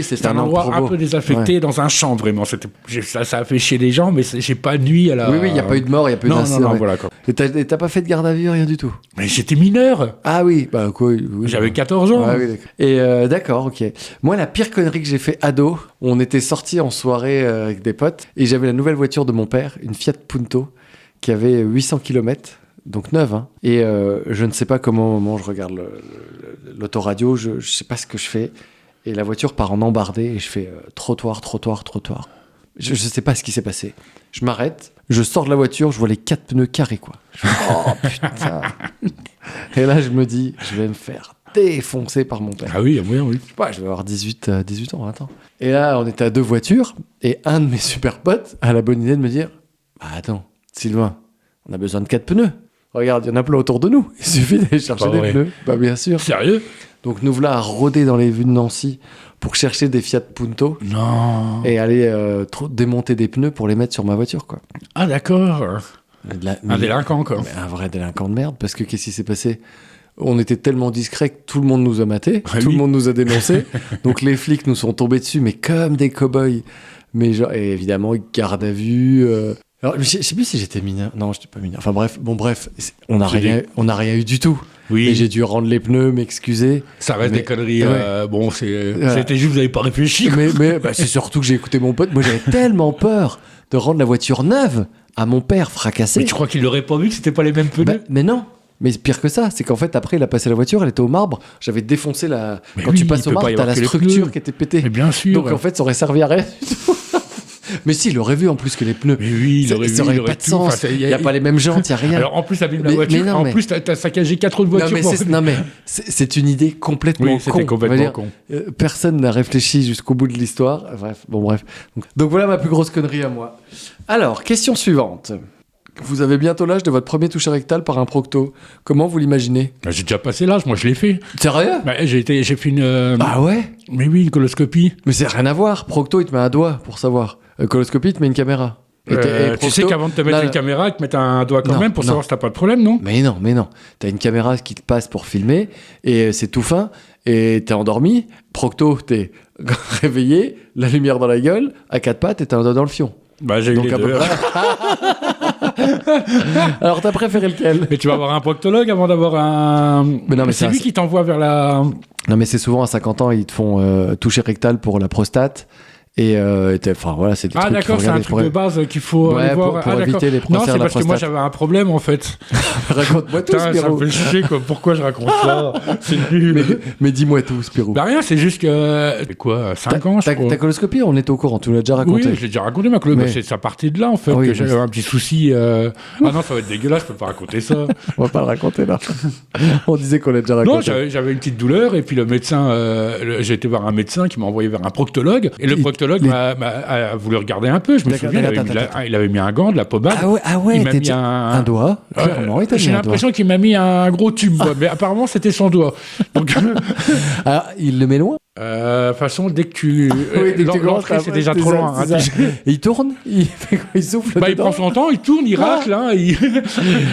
C'était un endroit un peu désaffecté dans un champ, vraiment. Ça a fait chier les gens, mais j'ai pas nuit à la. Oui, il n'y a pas eu de mort, il n'y a pas eu d'incident. Non, voilà quoi. Et t'as pas fait de garde à vue, rien du tout? Mais j'étais mineur. Ah oui, bah quoi. Oui, j'avais 14 ans. Ah, oui, d'accord. Et d'accord, ok. Moi, la pire connerie que j'ai fait ado, on était sortis en soirée avec des potes et j'avais la nouvelle voiture de mon père, une Fiat Punto, qui avait 800 km, donc neuve. Hein. Et je ne sais pas comment, au moment où je regarde l'autoradio, je sais pas ce que je fais. Et la voiture part en embardée et je fais trottoir. Je sais pas ce qui s'est passé. Je m'arrête, je sors de la voiture, je vois les 4 pneus carrés, quoi. Je fais, oh putain. Et là, je me dis, je vais me faire défoncer par mon père. Ah oui, oui. Je sais pas, je vais avoir 18 ans, 20 ans. Et là, on était à 2 voitures et un de mes super potes a la bonne idée de me dire, bah attends, Sylvain, on a besoin de 4 pneus. Regarde, il y en a plein autour de nous. Il suffit d'aller chercher des pneus. Bah bien sûr. Sérieux? Donc nous voilà à rôder dans les vues de Nancy pour chercher des Fiat Punto. Non. Et aller démonter des pneus pour les mettre sur ma voiture, quoi. Ah d'accord. Un délinquant, quoi. Un vrai délinquant de merde, parce que qu'est-ce qui s'est passé? On était tellement discrets que tout le monde nous a matés, tout le monde nous a dénoncés. Donc les flics nous sont tombés dessus, mais comme des cow-boys. Mais genre, et évidemment, garde à vue. Alors, je sais plus si j'étais mineur. Non, j'étais pas mineur. Enfin bref, on n'a rien eu du tout. Oui. Et j'ai dû rendre les pneus, m'excuser. Ça reste des conneries. Ouais. Bon, c'était juste, vous n'avez pas réfléchi. Mais c'est surtout que j'ai écouté mon pote. Moi, j'avais tellement peur de rendre la voiture neuve à mon père fracassé. Mais tu crois qu'il l'aurait pas vu que c'était pas les mêmes pneus? Mais non. Mais pire que ça, c'est qu'en fait, après, il a passé la voiture, elle était au marbre. J'avais défoncé la. Mais quand oui, tu passes au marbre, t'as la structure qui était pétée. Mais bien sûr. Donc en fait, ça aurait servi à rien du tout. Mais si, il aurait vu en plus que les pneus. Mais oui, il aurait vu. Ça aurait pas de sens. Il n'y a pas les mêmes jantes, il n'y a rien. Alors en plus, abîme la voiture. En plus, t'as saccagé 4 autres voitures. Non, mais c'est une idée complètement con. C'était complètement con. Personne n'a réfléchi jusqu'au bout de l'histoire. Bref. Donc voilà ma plus grosse connerie à moi. Alors, question suivante. Vous avez bientôt l'âge de votre premier toucher rectal par un procto. Comment vous l'imaginez? J'ai déjà passé l'âge, moi je l'ai fait. Sérieux? J'ai fait une... Ah ouais? Mais oui, une coloscopie. Mais c'est rien à voir. Procto, il te met un doigt pour savoir. Coloscopie, il te met une caméra. Et Tu sais qu'avant de te mettre une caméra, ils te mettent un doigt quand Non, même pour non. savoir si t'as pas de problème, non? Mais non. T'as une caméra qui te passe pour filmer et c'est tout fin et t'es endormi. Procto, t'es réveillé, la lumière dans la gueule, à quatre pattes et t'as un doigt dans le fion. Bah, j'ai eu Donc les à peu deux. près. Alors t'as préféré lequel? Mais tu vas avoir un proctologue avant d'avoir un... Mais non, mais c'est ça, lui qui t'envoie vers la... Non mais c'est souvent à 50 ans, ils te font toucher rectal pour la prostate. Et enfin voilà, c'est des trucs qu'il faut d'accord, c'est un regarder truc de base qu'il faut Ouais, aller voir. pour éviter d'accord. les Non, cancers c'est de la parce que moi prostate. j'avais un problème en fait. Raconte-moi tout, Putain, ça Spirou. me fait chier quoi. Pourquoi je raconte ça? C'est nul. Mais dis-moi tout, Spirou. Bah rien, c'est juste que... C'est quoi, 5 ans je crois. Ta coloscopie, on est au courant, tu l'as déjà raconté. Oui, je l'ai déjà raconté, ma coloc. Mais- Ça partait de là, en fait, Ah oui, que mais j'avais c'est- un petit souci. Ah non, ça va être dégueulasse, je peux pas raconter ça. On va pas le raconter là. On disait qu'on l'a déjà raconté. Non, j'avais une petite douleur, et puis le médecin, j'ai été voir un médecin qui m'a envoyé vers un proctologue, et le proctologue a voulu regarder un peu, je me D'accord, souviens, attends. il avait mis un gant, de la pommade. Ah ouais, il m'a t'es mis déjà- un doigt, clairement, il t'a mis J'ai un doigt. l'impression qu'il m'a mis un gros tube, quoi, mais apparemment c'était son doigt. Donc, Alors, il le met loin. de toute façon, dès que tu... Oui, dès que tu commences, l'entrée, c'est déjà trop loin. hein, c'est ça. Et il tourne, il fait quoi? Il souffle Bah, il dedans, prend son temps, il tourne, il racle, hein, il...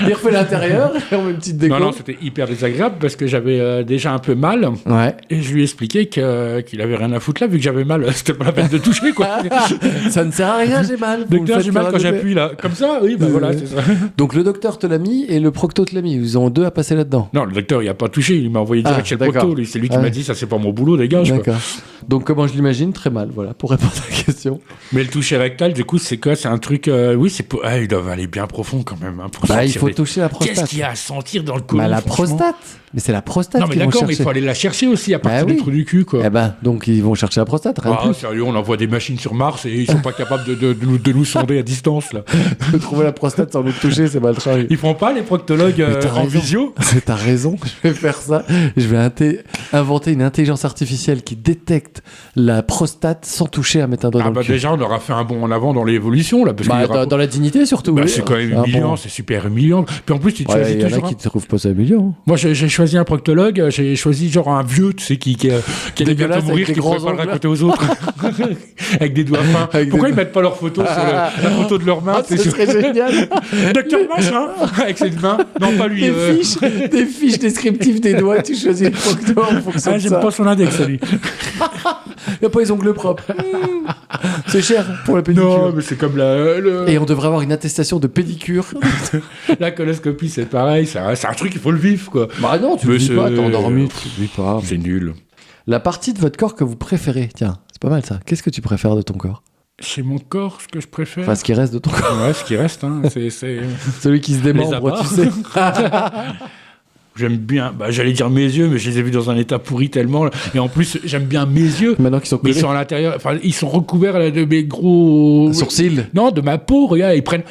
il refait l'intérieur, il remet une petite déco. Non, c'était hyper désagréable parce que j'avais déjà un peu mal Ouais. et je lui ai expliqué qu'il avait rien à foutre là vu que j'avais mal. C'était pas la peine de toucher quoi. Ça ne sert à rien, j'ai mal. Vous me Docteur, faites j'ai mal que quand rajouter. j'appuie là. Comme ça, oui, bah voilà, c'est ça. Donc le docteur te l'a mis et le procto te l'a mis. Ils ont deux à passer là-dedans. Non, le docteur il a pas touché, il m'a envoyé direct Ah, chez le d'accord. procto. lui. C'est lui qui Ah m'a ouais. dit ça c'est pas mon boulot, dégage. Quoi. D'accord. Donc comment je l'imagine? Très mal, voilà, pour répondre à la question. Mais le toucher rectal, du coup, c'est quoi? C'est un truc. Oui, c'est pour... ils doivent aller bien profond quand même. Hein, pour Bah, il sentir faut les- toucher la Qu'est-ce prostate. qu'il y a à sentir dans le côlon? Bah, la franchement prostate. Mais c'est la prostate Non, mais qu'ils vont d'accord, mais il chercher. faut aller la chercher aussi à partir oui. du trou du cul quoi. Eh ben, donc ils vont chercher la prostate, rien de Ah, plus. sérieux, on envoie des machines sur Mars et ils sont pas capables de nous sonder à distance là. De trouver la prostate sans nous toucher, c'est mal travaillé. Ils font pas les proctologues Mais t'as en raison. visio? T'as raison, je vais faire ça. Je vais inventer une intelligence artificielle qui détecte la prostate sans toucher à mettre un doigt Ah dans bah le cul. déjà on leur a fait un bond en avant dans l'évolution là parce Bah, qu'il y aura- dans la dignité surtout. Bah, oui. c'est quand même Ah, bon. humiliant, c'est super humiliant. Puis en plus tu te Ouais, choisis il y en a toujours. qui ne trouvent pas ça humiliant. Moi j'ai choisi un proctologue, j'ai choisi genre un vieux, tu sais, qui allait bientôt Dégueulasse, mourir, avec les qui grands pourrait pas le ongles. raconter aux autres. Avec des doigts fins. Avec Pourquoi des ils mettent pas leur photo sur la photo de leur main? Ah, tu ce sais, serait génial. Docteur Machin avec ses mains. Non, pas lui. Des fiches descriptives des doigts, tu choisis le procto en fonction Ah, de j'aime ça. pas son index, lui. Il n'a pas les ongles propres. C'est cher pour la pédicure. Non, mais c'est comme Et on devrait avoir une attestation de pédicure. la coloscopie, c'est pareil. C'est un truc, il faut le vivre, quoi. Bah non, tu Mais le vis c'est- pas, t'es endormi, tu le vis pas. C'est nul. La partie de votre corps que vous préférez, tiens, c'est pas mal ça. Qu'est-ce que tu préfères de ton corps? Chez mon corps, ce que je préfère. Enfin, ce qui reste de ton corps. Ouais, ce qui reste, hein, c'est... Celui qui se démembre, abats. tu sais. J'aime bien, j'allais dire mes yeux, mais je les ai vus dans un état pourri tellement. Et en plus, j'aime bien mes yeux. Maintenant qu'ils sont Mais ils collés. sont à l'intérieur, enfin, ils sont recouverts là, de mes gros... Sourcils, Non, de ma peau, regarde, ils prennent...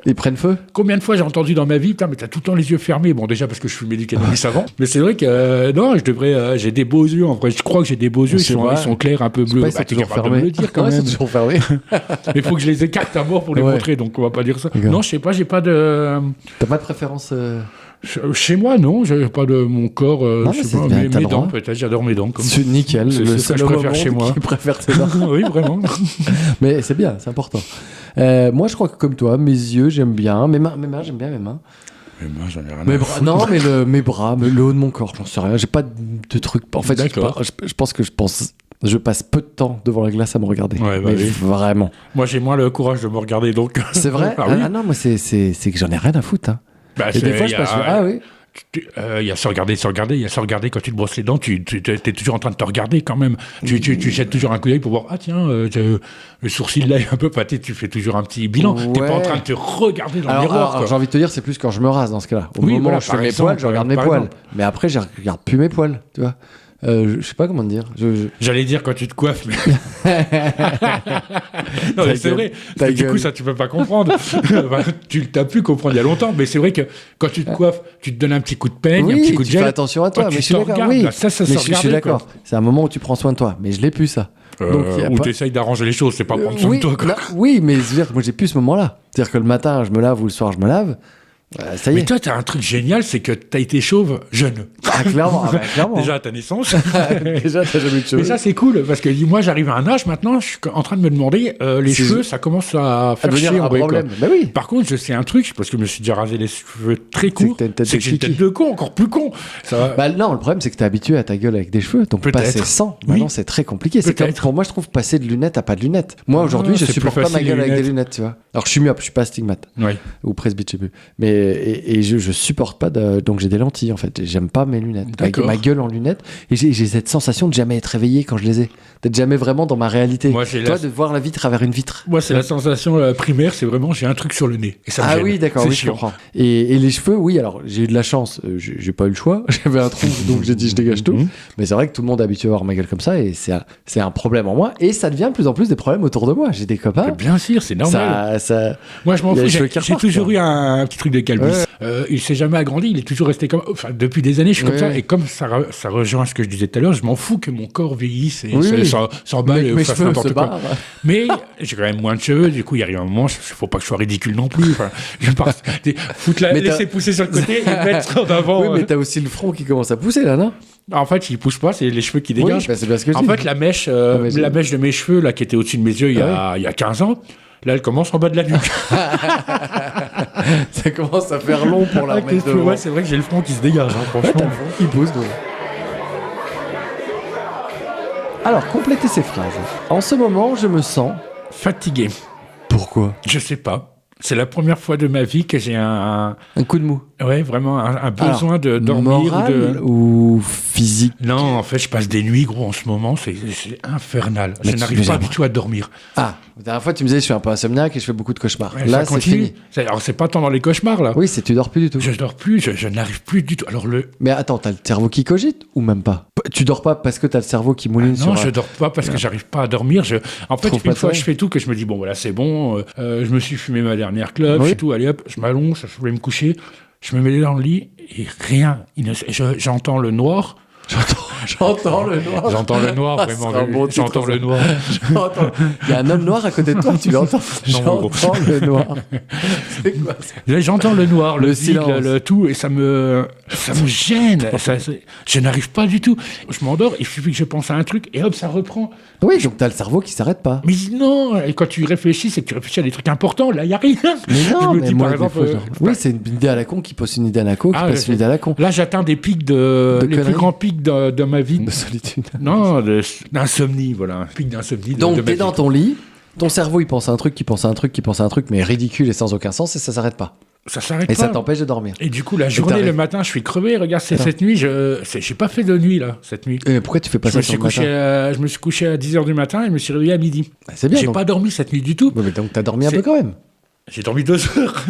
ils prennent feu. Combien de fois j'ai entendu dans ma vie, putain, mais t'as tout le temps les yeux fermés. Bon, déjà parce que je fumais du cannabis avant. Mais c'est vrai que, non, je devrais... j'ai des beaux yeux, en vrai. Je crois que j'ai des beaux yeux. C'est Ils vrai. sont clairs, un peu Je sais bleus. pas, ils sont T'es toujours capable de me fermés. le dire quand Ouais, même. c'est toujours fermé. Mais il faut que je les écarte à mort pour les Ouais. montrer, donc on va pas dire ça. D'accord. Non, je sais pas, j'ai pas de... T'as pas de préférence Chez moi, non, j'ai pas de mon corps. Non, mais je sais c'est pas, bien, mes t'as le dents, droit. peut-être, j'adore mes dents. Comme... C'est nickel. C'est le ce que seul je homme au préfère chez monde moi. qui préfère ses dents. Oui, vraiment. Mais c'est bien, c'est important. Moi, je crois que comme toi, mes yeux, j'aime bien. Mes mains, j'aime bien mes mains. Mais moi, j'en ai rien Mes à bras, foutre. non, mais mes bras, le haut de mon corps, j'en sais rien. J'ai pas de truc. En fait, D'accord. je pense que je passe peu de temps devant la glace à me regarder. Ouais, bah mais oui. vraiment. Moi, j'ai moins le courage de me regarder, donc. C'est vrai. Ah oui. non, moi c'est que j'en ai rien à foutre. Hein. Bah, Et des fois, je passe. Ah oui. Il y a se regarder, il y a se regarder quand tu te brosses les dents, tu es toujours en train de te regarder quand même. Tu jettes toujours un coup d'œil pour voir, ah tiens, le sourcil là est un peu pâté, tu fais toujours un petit bilan. T'es Ouais. pas en train de te regarder dans le Alors, miroir. quoi. j'ai envie de te dire, c'est plus quand je me rase dans ce cas-là. Au Oui, moment voilà, où je fais par mes exemple, poils, je regarde mes par poils. exemple. Mais après, je regarde plus mes poils, tu vois. Je sais pas comment te dire. J'allais dire quand tu te coiffes, mais. Non, Ta mais c'est gueule, vrai. ta Du coup, gueule. ça, tu peux pas comprendre. Enfin, tu t'as pu comprendre il y a longtemps, mais c'est vrai que quand tu te coiffes, tu te donnes un petit coup de peigne, un Oui, petit coup de tu gel. fais attention à toi. Quand Mais tu je suis te d'accord. regardes, Oui, là, ça mais se je suis regardait, d'accord. C'est un moment où tu prends soin de toi. Mais je l'ai plus ça. Donc, y a où pas- tu essayes d'arranger les choses, c'est pas prendre soin oui, de toi. Quoi. non, oui, mais je veux dire, moi j'ai plus ce moment-là. C'est-à-dire que le matin je me lave ou le soir je me lave. Ça y Mais est. toi, t'as un truc génial, c'est que t'as été chauve jeune. Ah, clairement. Clairement. Déjà à ta naissance. Déjà, t'as jamais eu de cheveux. Mais ça, c'est cool, parce que moi, j'arrive à un âge maintenant, je suis en train de me demander, les C'est- cheveux, ça commence à à faire devenir chier. un en vrai, problème. quoi. Bah oui. Par contre, je sais un truc, parce que je me suis déjà rasé les cheveux très que courts, t'as une tête c'est de que j'ai une kiki. tête de con, encore plus con. Ça va. Bah non, le problème c'est que t'es habitué à ta gueule avec des cheveux, donc Peut-être. passer sans, Oui. maintenant c'est très compliqué. C'est comme, Peut-être. pour moi je trouve passer de lunettes à pas de lunettes. Moi aujourd'hui je c'est supporte plus pas ma facile, gueule les avec des lunettes. lunettes, tu vois. Alors je suis myope, je suis pas astigmate Ouais. ou presbyte, je sais plus. Mais et je supporte pas donc j'ai des lentilles en fait. J'aime pas mes lunettes. Avec D'accord. ma gueule en lunettes et j'ai cette sensation de jamais être réveillé quand je les ai, d'être jamais vraiment dans ma réalité. Moi, j'ai Toi la- de voir la vie à travers une vitre. Moi, c'est la sensation primaire, c'est vraiment, j'ai un truc sur le nez. Et ça me Ah gêne. oui, d'accord, C'est oui, je chiant. comprends. Et les cheveux, oui, alors j'ai eu de la chance, j'ai pas eu le choix, j'avais un trou, donc j'ai dit je dégage tout. Mhm. Mais c'est vrai que tout le monde est habitué à voir ma gueule comme ça, et c'est un problème en moi, et ça devient de plus en plus des problèmes autour de moi. J'ai des copains, Bien sûr, c'est normal. ça... Moi, je m'en il y a fous. les cheveux J'ai qui j'ai repartent, toujours quoi. eu un petit truc de calvitie. Il s'est jamais agrandi. Il est toujours resté comme. Enfin, depuis des années, je suis comme Ouais. ça. Et comme ça rejoint ce que je disais tout à l'heure, je m'en fous que mon corps vieillisse et Oui. s'en balle et mes fasse cheveux n'importe se quoi. barrent. Mais j'ai quand même moins de cheveux. Du coup, il arrive un moment, il faut pas que je sois ridicule non plus. Enfin, je pars, Mais laisser pousser sur le côté et mettre en avant. Oui, mais t'as aussi le front qui commence à pousser là, non? En fait, il pousse pas, c'est les cheveux qui Oui, dégagent. bah, c'est bien ce que je En dis. fait, la mèche mais c'est- de mes cheveux, là, qui était au-dessus de mes yeux il y a 15 ans, là, elle commence en bas de la nuque. Ça commence à faire long pour la remettre devant. Ouais, c'est vrai que j'ai le front qui se dégage, hein, Ouais, t'as franchement. le front qui pousse. donc. Alors, complétez ces phrases. En ce moment, je me sens... Fatigué. Pourquoi? Je sais pas. C'est la première fois de ma vie que j'ai Un coup de mou. ouais, vraiment un besoin Alors, de dormir. moral ou physique? Non, en fait, je passe des nuits, gros, en ce moment, c'est infernal. Mais Je tu- n'arrive mais pas j'aimerais- du tout à dormir. Ah, la dernière fois, tu me disais, je suis un peu insomniaque et je fais beaucoup de cauchemars. Ouais, Là, ça c'est continue. fini. Alors, c'est pas tant dans les cauchemars, là. Oui, tu dors plus du tout. Je dors plus, je n'arrive plus du tout. Alors, Mais attends, t'as le cerveau qui cogite ou même pas? Tu dors pas parce que t'as le cerveau qui mouline sur... non, je dors pas parce que j'arrive pas à dormir. En fait, Trouve pas une de fois, sommeil. je fais tout, que je me dis, bon, voilà, c'est bon, je me suis fumé ma dernière clope, Oui. c'est tout, allez hop, je m'allonge, je voulais me coucher, je me mets dans le lit et rien. J'entends le noir. J'entends le noir. J'entends le noir, Ah, vraiment. c'est un bon titre, J'entends ça. le noir. J'entends- Il y a un homme noir à côté de toi, tu l'entends? Non, gros. J'entends le noir. C'est quoi ça? Là, j'entends le noir, le Le vide, silence. le tout, et ça me gêne. Je n'arrive pas du tout. Je m'endors, il suffit que je pense à un truc, et hop, ça reprend. Oui, donc t'as le cerveau qui s'arrête pas. Mais non, et quand tu réfléchis, c'est que tu réfléchis à des trucs importants. Là, il n'y a rien. Mais non, je me mais dis, moi, par des exemple, fois, genre- oui, c'est une idée à la con qui pose une idée à la con, qui Ah, passe je une idée à la con. là, j'atteins des pics De les plus conneries. grands pics de ma vie. De solitude. Non, d'insomnie, voilà. Un pic d'insomnie. Donc de t'es ma dans vie. ton lit, ton cerveau il pense à un truc, qui pense à un truc, qui pense à un truc, mais ridicule et sans aucun sens, et ça s'arrête pas. Ça s'arrête Et pas. ça t'empêche de dormir. Et du coup, la journée, t'arrives- le matin, je suis crevé. Regarde, cette nuit, j'ai pas fait de nuit, là, cette nuit. Et pourquoi tu fais pas Je ça me, sur suis le matin? je me suis couché à 10h du matin et je me suis réveillé à midi. Bah, c'est bien. J'ai donc. pas dormi cette nuit du tout. Oui, mais donc t'as dormi un C'est- peu quand même. J'ai dormi 2 heures.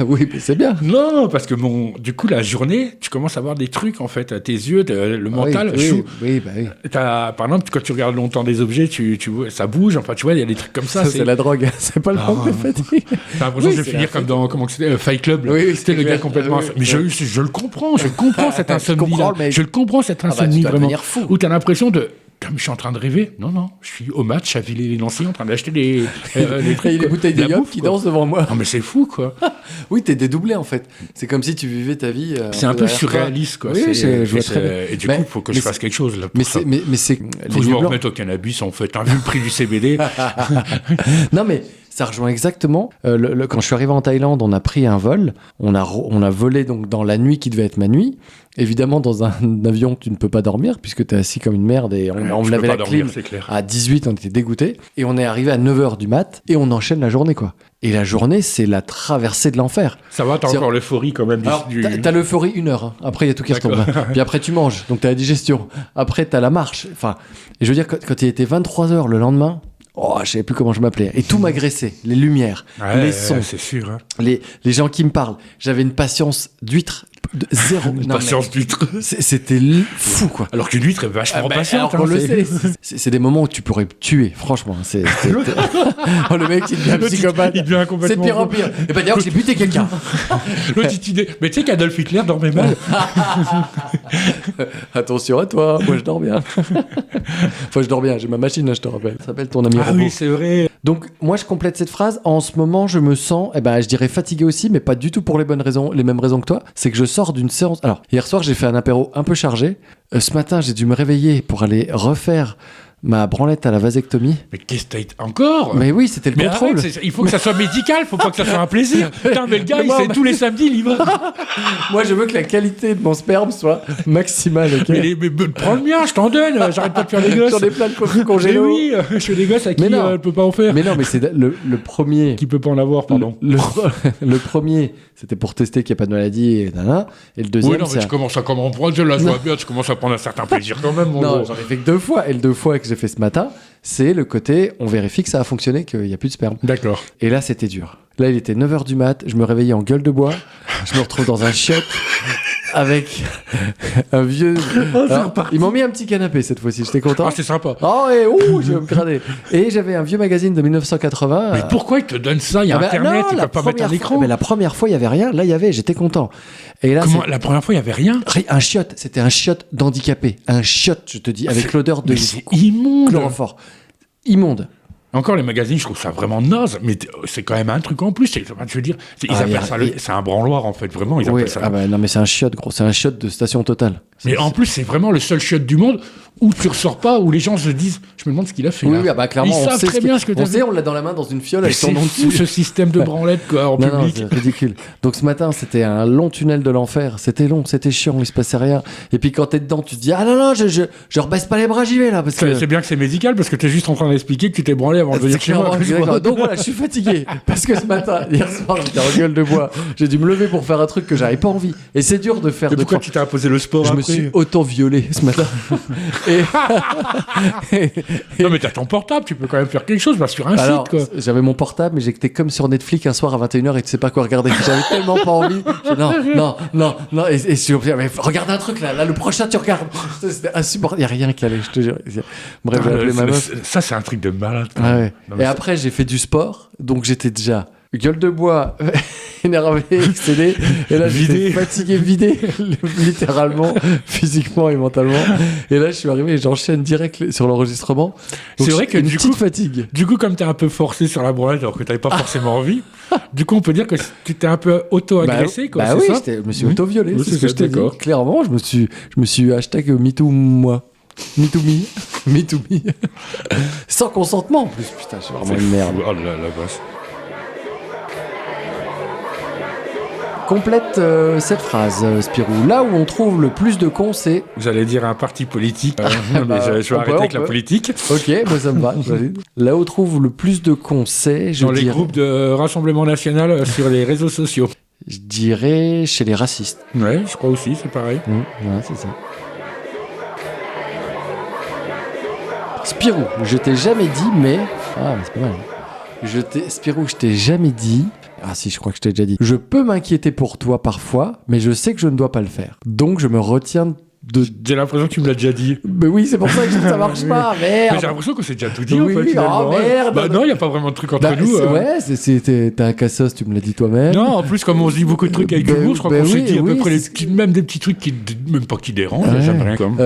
Oui, mais c'est bien. Non, parce que du coup, la journée, tu commences à voir des trucs, en fait, à tes yeux, le mental. Oui, chou. oui, bah oui. Par exemple, quand tu regardes longtemps des objets, tu vois, ça bouge. Enfin, tu vois, il y a des trucs comme ça. Ça, c'est la drogue. C'est pas le Non. manque de fatigue. T'as l'impression Oui, que je c'est vais la finir comme dans comment que c'était, Fight Club. Là. Oui, oui, c'était c'est le gars clair. complètement. Ah oui, Mais oui. je le comprends. Je comprends cette insomnie. comprends le mec. Je le comprends cette bah, tu insomnie dois vraiment. devenir fou. Où t'as l'impression de. Comme je suis en train de rêver. Non, non. Je suis au match à Villers-les-Nancy en train d'acheter les trucs. Et les quoi. bouteilles de La yaourt bouffe, qui quoi. dansent devant moi. Non, mais c'est fou, quoi. Oui, t'es dédoublé en fait. C'est comme si tu vivais ta vie. C'est un peu derrière toi. surréaliste, quoi. Oui, C'est- je vois et très bien. Et du Mais- coup, il faut que mais je fasse quelque chose là. Mais pour ça. c'est. Faut les que je me nuits blanches- remette au cannabis, en fait. Hein, vu le prix du CBD. Non, mais ça rejoint exactement. Quand je suis arrivé en Thaïlande, on a pris un vol. On a volé donc dans la nuit qui devait être ma nuit. Évidemment, dans un avion, tu ne peux pas dormir puisque tu es assis comme une merde et on Je avait peux la pas dormir, clim. c'est clair. À 18, on était dégoûtés. Et on est arrivé à 9h du mat et on enchaîne la journée, quoi. Et la journée, c'est la traversée de l'enfer. Ça va, t'as C'est- encore l'euphorie quand même. Alors, t'as l'euphorie 1 heure. Hein. Après, il y a tout qui retombe. Puis après, tu manges. Donc, t'as la digestion. Après, t'as la marche. Enfin, et je veux dire, quand il était 23h le lendemain, oh, je savais plus comment je m'appelais. Et tout m'agressait. Les lumières, Ouais, les sons, c'est sûr. Hein. les gens qui me parlent. J'avais une patience d'huître. Zéro. Non, mais Patience d'huître. c'était fou, quoi. Alors qu'une huître est vachement patiente. alors qu'on le c'est- sait. C'est des moments où tu pourrais me tuer, franchement. Oh, le mec, il devient L'autre, psychopathe. il devient C'est complètement pire en pire. Et bah d'ailleurs, j'ai buté quelqu'un. L'autre, il dit, mais tu sais qu'Adolf Hitler dormait mal. Attention à toi, moi je dors bien. Enfin, je dors bien, j'ai ma machine, là, je te rappelle. Ça s'appelle ton ami Ah robot. oui, c'est vrai. Donc, moi, je complète cette phrase. En ce moment, je me sens, je dirais fatigué aussi, mais pas du tout pour les bonnes raisons, les mêmes raisons que toi. C'est que je sors d'une séance. Alors, hier soir, j'ai fait un apéro un peu chargé. Ce matin, j'ai dû me réveiller pour aller refaire ma branlette à la vasectomie. Mais qu'est-ce que t'as encore Mais oui, c'était le Mais contrôle. arrête, il faut que ça soit médical, faut pas que ça soit un plaisir. Putain, mais le gars, Mais il moi, fait tous les samedis libre. Moi, je veux que la qualité de mon sperme soit maximale. Ok. Mais prends le mien, je t'en donne. J'arrête pas de faire des gosses. J'en ai plein de coffres Mais congélos. oui, je fais des gosses à qui Mais non. elle peut pas en faire. Mais non, mais c'est le premier. Qui peut pas en avoir, pardon. Le premier, c'était pour tester qu'il n'y a pas de maladie et nanana. Et le deuxième, Oui, non, mais tu commences à comment prendre, là, je vois bien, tu commences à prendre un certain plaisir quand même, mon non, gros. j'en ai fait que 2 fois. Et le 2 fois que j'ai fait ce matin, c'est le côté, on vérifie que ça a fonctionné, qu'il n'y a plus de sperme. D'accord. Et là, c'était dur. Là, il était 9h du mat, je me réveillais en gueule de bois, je me retrouve dans un chiotte avec un vieux... Alors, ils m'ont mis un petit canapé cette fois-ci, j'étais content. Ah, c'est sympa. Oh, et ouh, je vais me grader. Et j'avais un vieux magazine de 1980. Mais pourquoi ils te donnent ça? Il y a Ah bah Internet, non, ils la peuvent pas mettre un première écran. fois- Mais la première fois, il y avait rien. Là, il y avait, j'étais content. Et là, Comment, la première fois, il y avait rien? un chiotte, c'était un chiotte d'handicapé. Un chiotte, je te dis, avec l'odeur de Mais c'est immonde. chloroforme. Immonde. Encore les magazines, je trouve ça vraiment naze, mais c'est quand même un truc en plus. Je veux dire, ils Ah, appellent ça c'est un branloir en fait, vraiment. Ils Oui, appellent ça. ah bah non, mais c'est un chiotte, gros. C'est un chiotte de station totale. Mais en plus, c'est vraiment le seul chiotte du monde où tu ressors pas, où les gens se disent, je me demande ce qu'il a fait. Oui, là. oui, ah bah clairement, Ils on savent sait très bien ce que on t'as sait, fait. on l'a dans la main dans une fiole Mais avec son c'est nom fou dessus. ce système de branlette quoi, en Non, non, public. c'est ridicule. Donc ce matin, c'était un long tunnel de l'enfer. C'était long, c'était chiant, il se passait rien. Et puis quand t'es dedans, tu te dis, ah non, non, je rebaisse pas les bras, j'y vais là. Parce que... C'est bien que c'est médical parce que t'es juste en train d'expliquer que tu t'es branlé avant de venir C'est chez moi. clairement, exactement. Donc voilà, je suis fatigué. Parce que ce matin, hier soir, j'étais en gueule de bois. J'ai dû me lever pour faire un truc que j'avais pas envie. Et c'est dur de faire Mais de pourquoi trois- tu t'es imposé le sport Je me après suis auto-violé ce matin. et, Non mais t'as ton portable, tu peux quand même faire quelque chose, va sur un alors, site quoi. j'avais mon portable, mais j'étais comme sur Netflix un soir à 21h et tu sais pas quoi regarder. J'avais tellement pas envie. Non. Et je suis obligé, mais regarde un truc là, le prochain tu regardes. C'était insupportable. Il n'y a rien qui allait, je te jure. Bref, j'ai appelé ma meuf. Ça c'est un truc de malade. quand Ah même. ouais. Non, mais Et après, j'ai fait du sport, donc j'étais déjà gueule de bois, énervé, excédé. Et là, j'étais Vidé. fatigué, vidé, littéralement, physiquement et mentalement. Et là, je suis arrivé et j'enchaîne direct sur l'enregistrement. Donc, C'est vrai que une du petite coup- fatigue. Du coup, comme t'es un peu forcé sur la branlette alors que t'avais pas forcément envie, du coup, on peut dire que tu t'es un peu auto-agressé, quoi. Bah c'est oui, ça je me suis auto-violé, Oui, c'est c'est ce que ça, je t'ai dit. d'accord. Clairement, je me suis hashtag MeToo-moi. MeToo-me. MeToo-me. Sans consentement, en plus. Putain, je suis vraiment une merde. Oh la vache. Complète cette phrase, Spirou. Là où on trouve le plus de cons, c'est... J'allais dire un parti politique, mais bah, je vais on arrêter peut, avec on la peut. politique. Ok, moi ça me va. valide. Là où on trouve le plus de cons, c'est... Dans les groupes de Rassemblement National sur les réseaux sociaux. Je dirais chez les racistes. Ouais, je crois aussi, c'est pareil. Ouais, c'est ça. Spirou, je t'ai jamais dit, mais... Ah, mais c'est pas mal. Spirou, je t'ai jamais dit... Ah si, je crois que je t'ai déjà dit. Je peux m'inquiéter pour toi parfois, mais je sais que je ne dois pas le faire. Donc je me retiens de... J'ai l'impression que tu me l'as déjà dit. Mais oui, c'est pour ça que ça marche pas, Mais merde. j'ai l'impression que c'est déjà tout dit, Oui, en fait, finalement. oh, merde. Bah non, il n'y a pas vraiment de truc entre Bah, nous. ouais, t'as un cassos, tu me l'as dit toi-même. Non, en plus, comme on se dit beaucoup de trucs avec Bah, humour, je crois bah qu'on s'est oui, dit à peu oui, près c'est même des petits trucs qui, même pas qui dérangent, Ouais. jamais rien comme.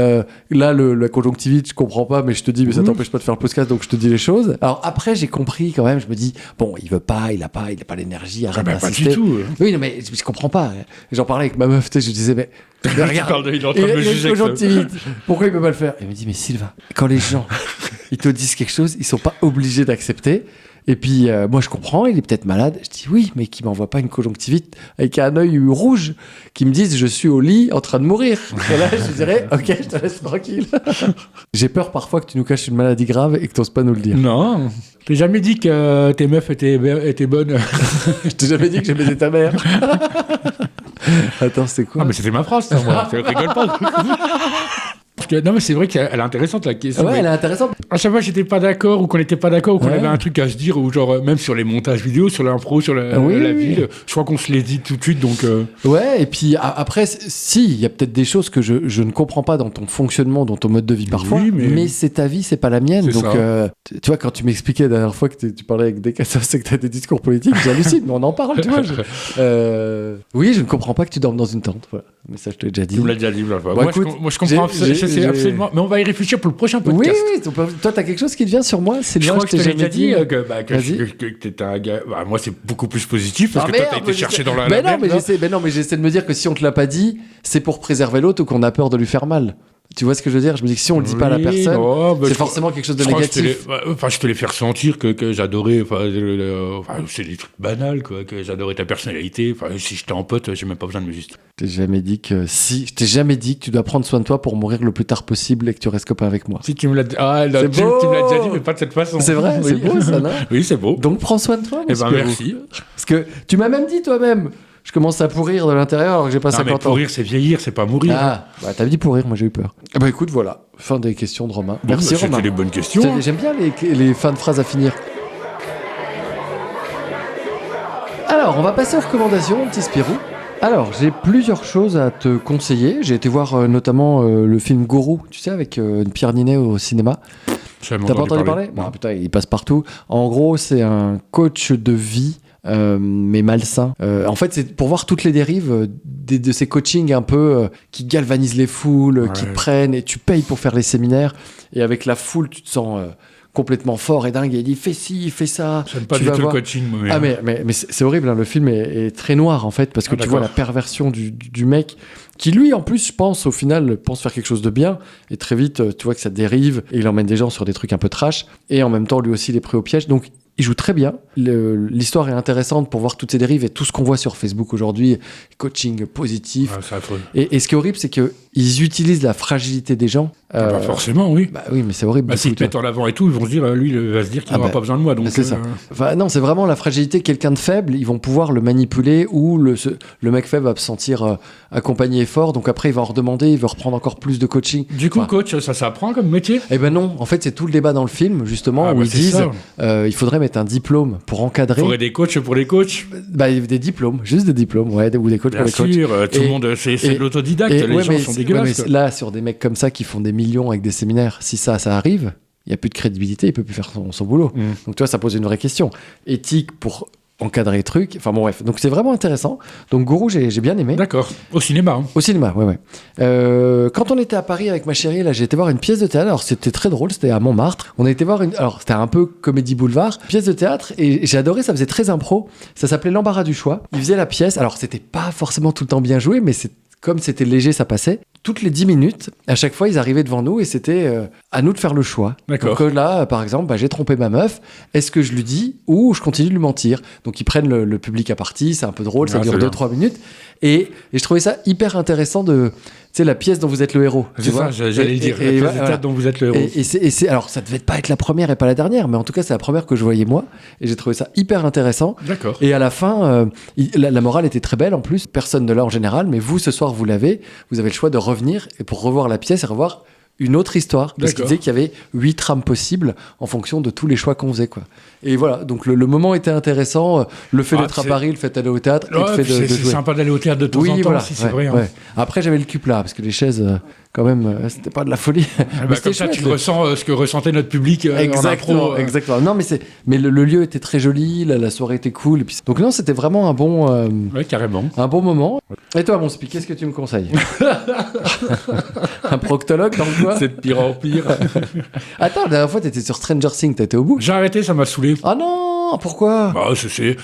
Là, la conjonctivite, je comprends pas, mais je te dis, mais ça t'empêche pas de faire le podcast, donc je te dis les choses. Alors après, j'ai compris quand même, je me dis, bon, il veut pas, il a pas l'énergie, arrête Ah bah, pas d'insister. du tout. Oui, non, mais je comprends pas. J'en parlais avec ma meuf, tu sais, je disais, mais regarde, Il est en train de me il a juger. une que ça. conjonctivite. Pourquoi il peut pas le faire? Il me dit, mais Sylvain, quand les gens, ils te disent quelque chose, ils sont pas obligés d'accepter. Et puis, moi, je comprends, il est peut-être malade. Je dis oui, mais qui m'envoie pas une conjonctivite avec un œil rouge, qui me dise je suis au lit en train de mourir. Et là, je dirais, ok, je te laisse tranquille. J'ai peur parfois que tu nous caches une maladie grave et que tu n'oses pas nous le dire. Non. T'as jamais dit que tes meufs étaient bonnes. Je t'ai jamais dit que j'aimais ta mère. Attends, c'est quoi? Ah, mais c'était ma phrase, ça, moi. Je rigole pas. Non, mais c'est vrai qu'elle est intéressante, la question. Ouais, mais elle est intéressante. à chaque fois, j'étais pas d'accord ou qu'on n'était pas d'accord ou qu'on Ouais. avait un truc à se dire, ou genre, même sur les montages vidéo, sur l'impro, sur la Oui, oui, ville, je crois qu'on se l'est dit tout de suite, donc... Ouais, et puis après, si, il y a peut-être des choses que je ne comprends pas dans ton fonctionnement, dans ton mode de vie parfois, Oui, mais mais c'est ta vie, c'est pas la mienne. C'est Donc, ça. tu vois, quand tu m'expliquais la dernière fois que tu parlais avec des cassos et que tu as des discours politiques, j'hallucine, mais on en parle, tu vois. Oui, je ne comprends pas que tu dormes dans une tente. Voilà. Mais ça, je te l'ai déjà dit. tu me l'as déjà dit. Voilà. Bon, moi, écoute, je comprends j'ai- absolument. Mais on va y réfléchir pour le prochain Oui, podcast. oui, toi, t'as quelque chose qui te vient sur moi, Je Sylvain, crois que je te l'ai déjà dit que Vas-y. t'étais un gars. Bah, moi, c'est beaucoup plus positif parce Ah, que toi, merde, t'as été mais chercher j'essaie- dans la mais non, merde, mais là. j'essaie de me dire que si on te l'a pas dit, c'est pour préserver l'autre ou qu'on a peur de lui faire mal. Tu vois ce que je veux dire? Je me dis que si on le dit pas à la Oui, personne, non, bah, c'est je- forcément quelque chose de je crois que négatif. je te l'ai fait ressentir que j'adorais. C'est des trucs banals, quoi. Que j'adorais ta personnalité. Enfin, si j'étais en pote, j'ai même pas besoin de me justifier. Je t'ai jamais dit que tu dois prendre soin de toi pour mourir le plus tard possible et que tu restes copain avec moi. Si tu me l'as dit. Ah, là, C'est tu beau. me l'as déjà dit, mais pas de cette façon. C'est vrai, Oui. c'est beau ça, non? Oui, c'est beau. Donc prends soin de toi, Eh mon ben, Spirou. merci. Parce que tu m'as même dit toi-même, je commence à pourrir de l'intérieur alors que j'ai pas Non, mais 50 ans. pourrir, c'est vieillir, c'est pas mourir. Ah, bah t'as dit pourrir, moi j'ai eu peur. Bah écoute, voilà, fin des questions de Romain. Bon, Merci bah, Romain. C'était des bonnes questions. hein. J'aime bien les fins de phrases à finir. Alors, on va passer aux recommandations, mon petit Spirou. Alors, j'ai plusieurs choses à te conseiller. J'ai été voir notamment le film Gourou, tu sais, avec Pierre Ninet au cinéma. J'avais T'as pas entendu parler? Non. Bon, putain, il passe partout. En gros, c'est un coach de vie, mais malsain. En fait, c'est pour voir toutes les dérives de ces coachings un peu qui galvanisent les foules, qui Ouais. prennent, et tu payes pour faire les séminaires. Et avec la foule, tu te sens complètement fort et dingue. Et il dit, fais ci, fais ça. J'aime pas Tu du vas tout voir. le coaching, moi. Ah mais c'est horrible, hein. Le film est très noir en fait parce que Ah, tu vois la d'accord. perversion du mec qui lui en plus je pense au final pense faire quelque chose de bien et très vite tu vois que ça dérive et il emmène des gens sur des trucs un peu trash et en même temps lui aussi il est pris au piège donc il joue très bien. L'histoire est intéressante pour voir toutes ces dérives et tout ce qu'on voit sur Facebook aujourd'hui, coaching positif. Ah, c'est affreux. Et ce qui est horrible, c'est qu'ils utilisent la fragilité des gens. Ah, bah, forcément, oui. Bah oui, mais c'est horrible. Bah, du s'ils coup, te mettent en avant et tout, ils vont se dire, lui, il va se dire qu'il Ah, n'aura bah, pas besoin de moi. Donc, c'est ça. Enfin, non, c'est vraiment la fragilité. Quelqu'un de faible, ils vont pouvoir le manipuler ou le mec faible va se sentir accompagné et fort. Donc après, il va en redemander, il va reprendre encore plus de coaching. Du coup, Enfin, coach, ça s'apprend comme métier? eh ben non, en fait, c'est tout le débat dans le film, justement, Ah, où bah, ils c'est disent ça. il faudrait mettre un diplôme pour encadrer. Il faudrait des coachs pour les coachs. Bah, des diplômes, juste des diplômes, ouais, ou des coachs Bien pour les coachs. sûr, tout Et- le monde, c'est et- de l'autodidacte. Et Les ouais, gens mais sont ouais, dégueulasses. mais quoi. là, sur des mecs comme ça qui font des millions avec des séminaires, si ça arrive, il n'y a plus de crédibilité, il peut plus faire son boulot. Mm. Donc, tu vois, ça pose une vraie question. Éthique pour encadrer les trucs. Enfin, bon, bref. Donc, c'est vraiment intéressant. Donc, Gourou, j'ai bien aimé. D'accord. Au cinéma. hein. Au cinéma, ouais. Quand on était à Paris avec ma chérie, là, j'ai été voir une pièce de théâtre. Alors, c'était très drôle, c'était à Montmartre. On a été voir alors, c'était un peu comédie boulevard, pièce de théâtre, et j'ai adoré, ça faisait très impro. Ça s'appelait L'embarras du choix. Ils faisaient la pièce. Alors, c'était pas forcément tout le temps bien joué, mais comme c'était léger, ça passait. Toutes les 10 minutes, à chaque fois, ils arrivaient devant nous et c'était à nous de faire le choix. D'accord. Donc là, par exemple, j'ai trompé ma meuf. Est-ce que je lui dis ou je continue de lui mentir? Donc ils prennent le public à partie, c'est un peu drôle, ça Ah, dure c'est bien. 2-3 minutes. Et je trouvais ça hyper intéressant tu sais, la pièce dont vous êtes le héros. tu C'est vois. ça, j'allais le dire. Et La pièce de voilà. théâtre dont vous êtes le héros. Alors, ça devait pas être la première et pas la dernière, mais en tout cas, c'est la première que je voyais moi. Et j'ai trouvé ça hyper intéressant. D'accord. Et à la fin, la morale était très belle en plus. Personne ne l'a en général, mais vous, ce soir, vous l'avez. Vous avez le choix de revenir et pour revoir la pièce et revoir une autre histoire. Parce qu'il D'accord. disait qu'il y avait 8 trames possibles en fonction de tous les choix qu'on faisait, quoi. Et voilà, donc le moment était intéressant. Le fait Ah, d'être à c'est- Paris, le fait d'aller au théâtre et Ouais, le fait puis de c'est jouer. sympa d'aller au théâtre de temps en temps voilà, aussi, c'est ouais, vrai. hein. ouais. Après, j'avais le cul plat parce que les chaises, quand même, c'était pas de la folie. Ah Mais bah, c'était comme ça, chouette, tu ressens ce que ressentait notre public en Exactement, impro. exactement. Non, mais le lieu était très joli, la soirée était cool. Et puis, donc non, c'était vraiment un bon Carrément. moment. Et toi, mon Spi, qu'est-ce que tu me conseilles? Un proctologue dans le coin? C'est de pire en pire. Attends, la dernière fois, t'étais sur Stranger Things, t'as été au bout? J'ai arrêté, ça m'a saoulé. Ah non, pourquoi? Bah, je me suis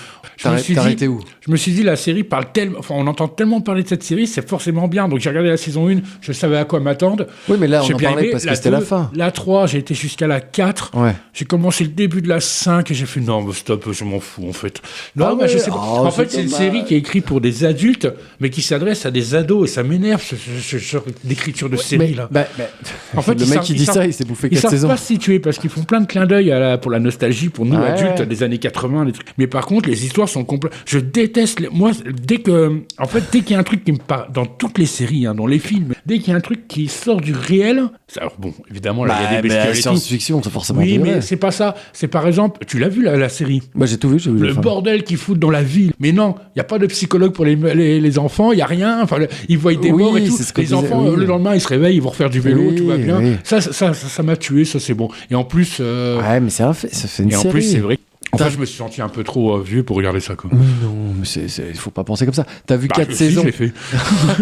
T'as dit, arrêté où? je me suis dit, la série parle tellement, enfin, on entend tellement parler de cette série, c'est forcément bien. Donc j'ai regardé la saison 1, je savais à quoi m'attendre. Oui, mais là, on J'ai en bien parlait aimé. parce que c'était la 2, fin. La 3, j'ai été jusqu'à la 4. Ouais. J'ai commencé le début de la 5 et j'ai fait non, mais stop, je m'en fous en fait. Non, Ah mais ouais, je sais pas. oh, En fait, c'est c'est une dommage. série qui est écrite pour des adultes, mais qui s'adresse à des ados et ça m'énerve ce genre d'écriture de série là. En fait, le ils mec savent- qui ils dit savent- ça, il s'est bouffé Ils 4 savent saisons. pas se situer parce qu'ils font plein de clins d'œil pour la nostalgie pour nous Ouais, adultes ouais. des années années 80, des trucs. Mais par contre, les histoires sont complètes. Je déteste. Moi, dès qu'il y a un truc qui me parle, dans toutes les séries, dans les films, dès qu'il y a un truc qui sort du réel, alors bon, évidemment, là, il y a des bestioles et tout. Science-fiction, c'est forcément. Oui, mais c'est pas ça. C'est par exemple, tu l'as vu la série. Bah, j'ai tout vu. Le bordel qu'ils foutent dans la ville. Mais non, il n'y a pas de psychologue pour les enfants, il n'y a rien. Enfin, ils voient des morts et tout. Les enfants, le lendemain, ils se réveillent, ils vont refaire du vélo, tout va bien. Oui. Ça m'a tué, ça c'est bon. Et en plus. Ouais, mais c'est un fait, ça fait une série. Et en plus, c'est vrai. Enfin, je me suis senti un peu trop vieux pour regarder ça, quoi. Mais non, mais il faut pas penser comme ça. T'as vu 4 saisons. Si, je l'ai fait.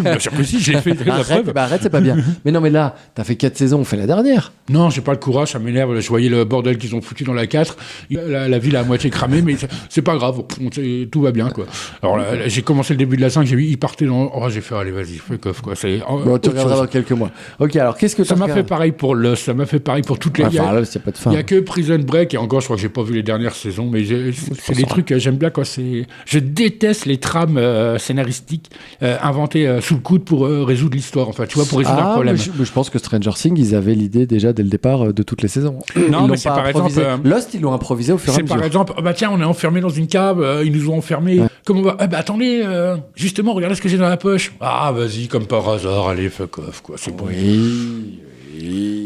Bien sûr que si, je l'ai fait. Arrête, c'est pas bien. Mais non, mais là, t'as fait 4 saisons, on fait la dernière. Non, j'ai pas le courage, ça m'énerve. Je voyais le bordel qu'ils ont foutu dans la 4. La ville a à moitié cramé, mais c'est pas grave. Tout va bien, quoi. Alors là, j'ai commencé le début de la 5, j'ai vu, ils partaient dans. Oh, j'ai fait, allez, vas-y, fais coff, quoi. Bon, tu regarderas dans quelques mois. Ok, alors qu'est-ce que ça m'a fait pareil pour Lost, ça m'a fait pareil pour toutes les. Enfin, Lost, y a pas de fin. Il y a que Prison Break, et encore, je crois que j'ai pas vu les dernières saisons, mais c'est des trucs que j'aime bien, quoi. Je déteste les trames scénaristiques inventées sous le coude pour résoudre l'histoire, enfin, tu vois, pour résoudre un problème. Je pense que Stranger Things, ils avaient l'idée déjà dès le départ de toutes les saisons. Non, mais c'est par exemple. Lost, ils l'ont improvisé au fur et à mesure. C'est par exemple, tiens, on est enfermé dans une cave, ils nous ont enfermés. Ouais. Comment on va attendez, justement, regardez ce que j'ai dans la poche. Ah, vas-y, comme par hasard, allez, fuck off, quoi. C'est bon. Oui.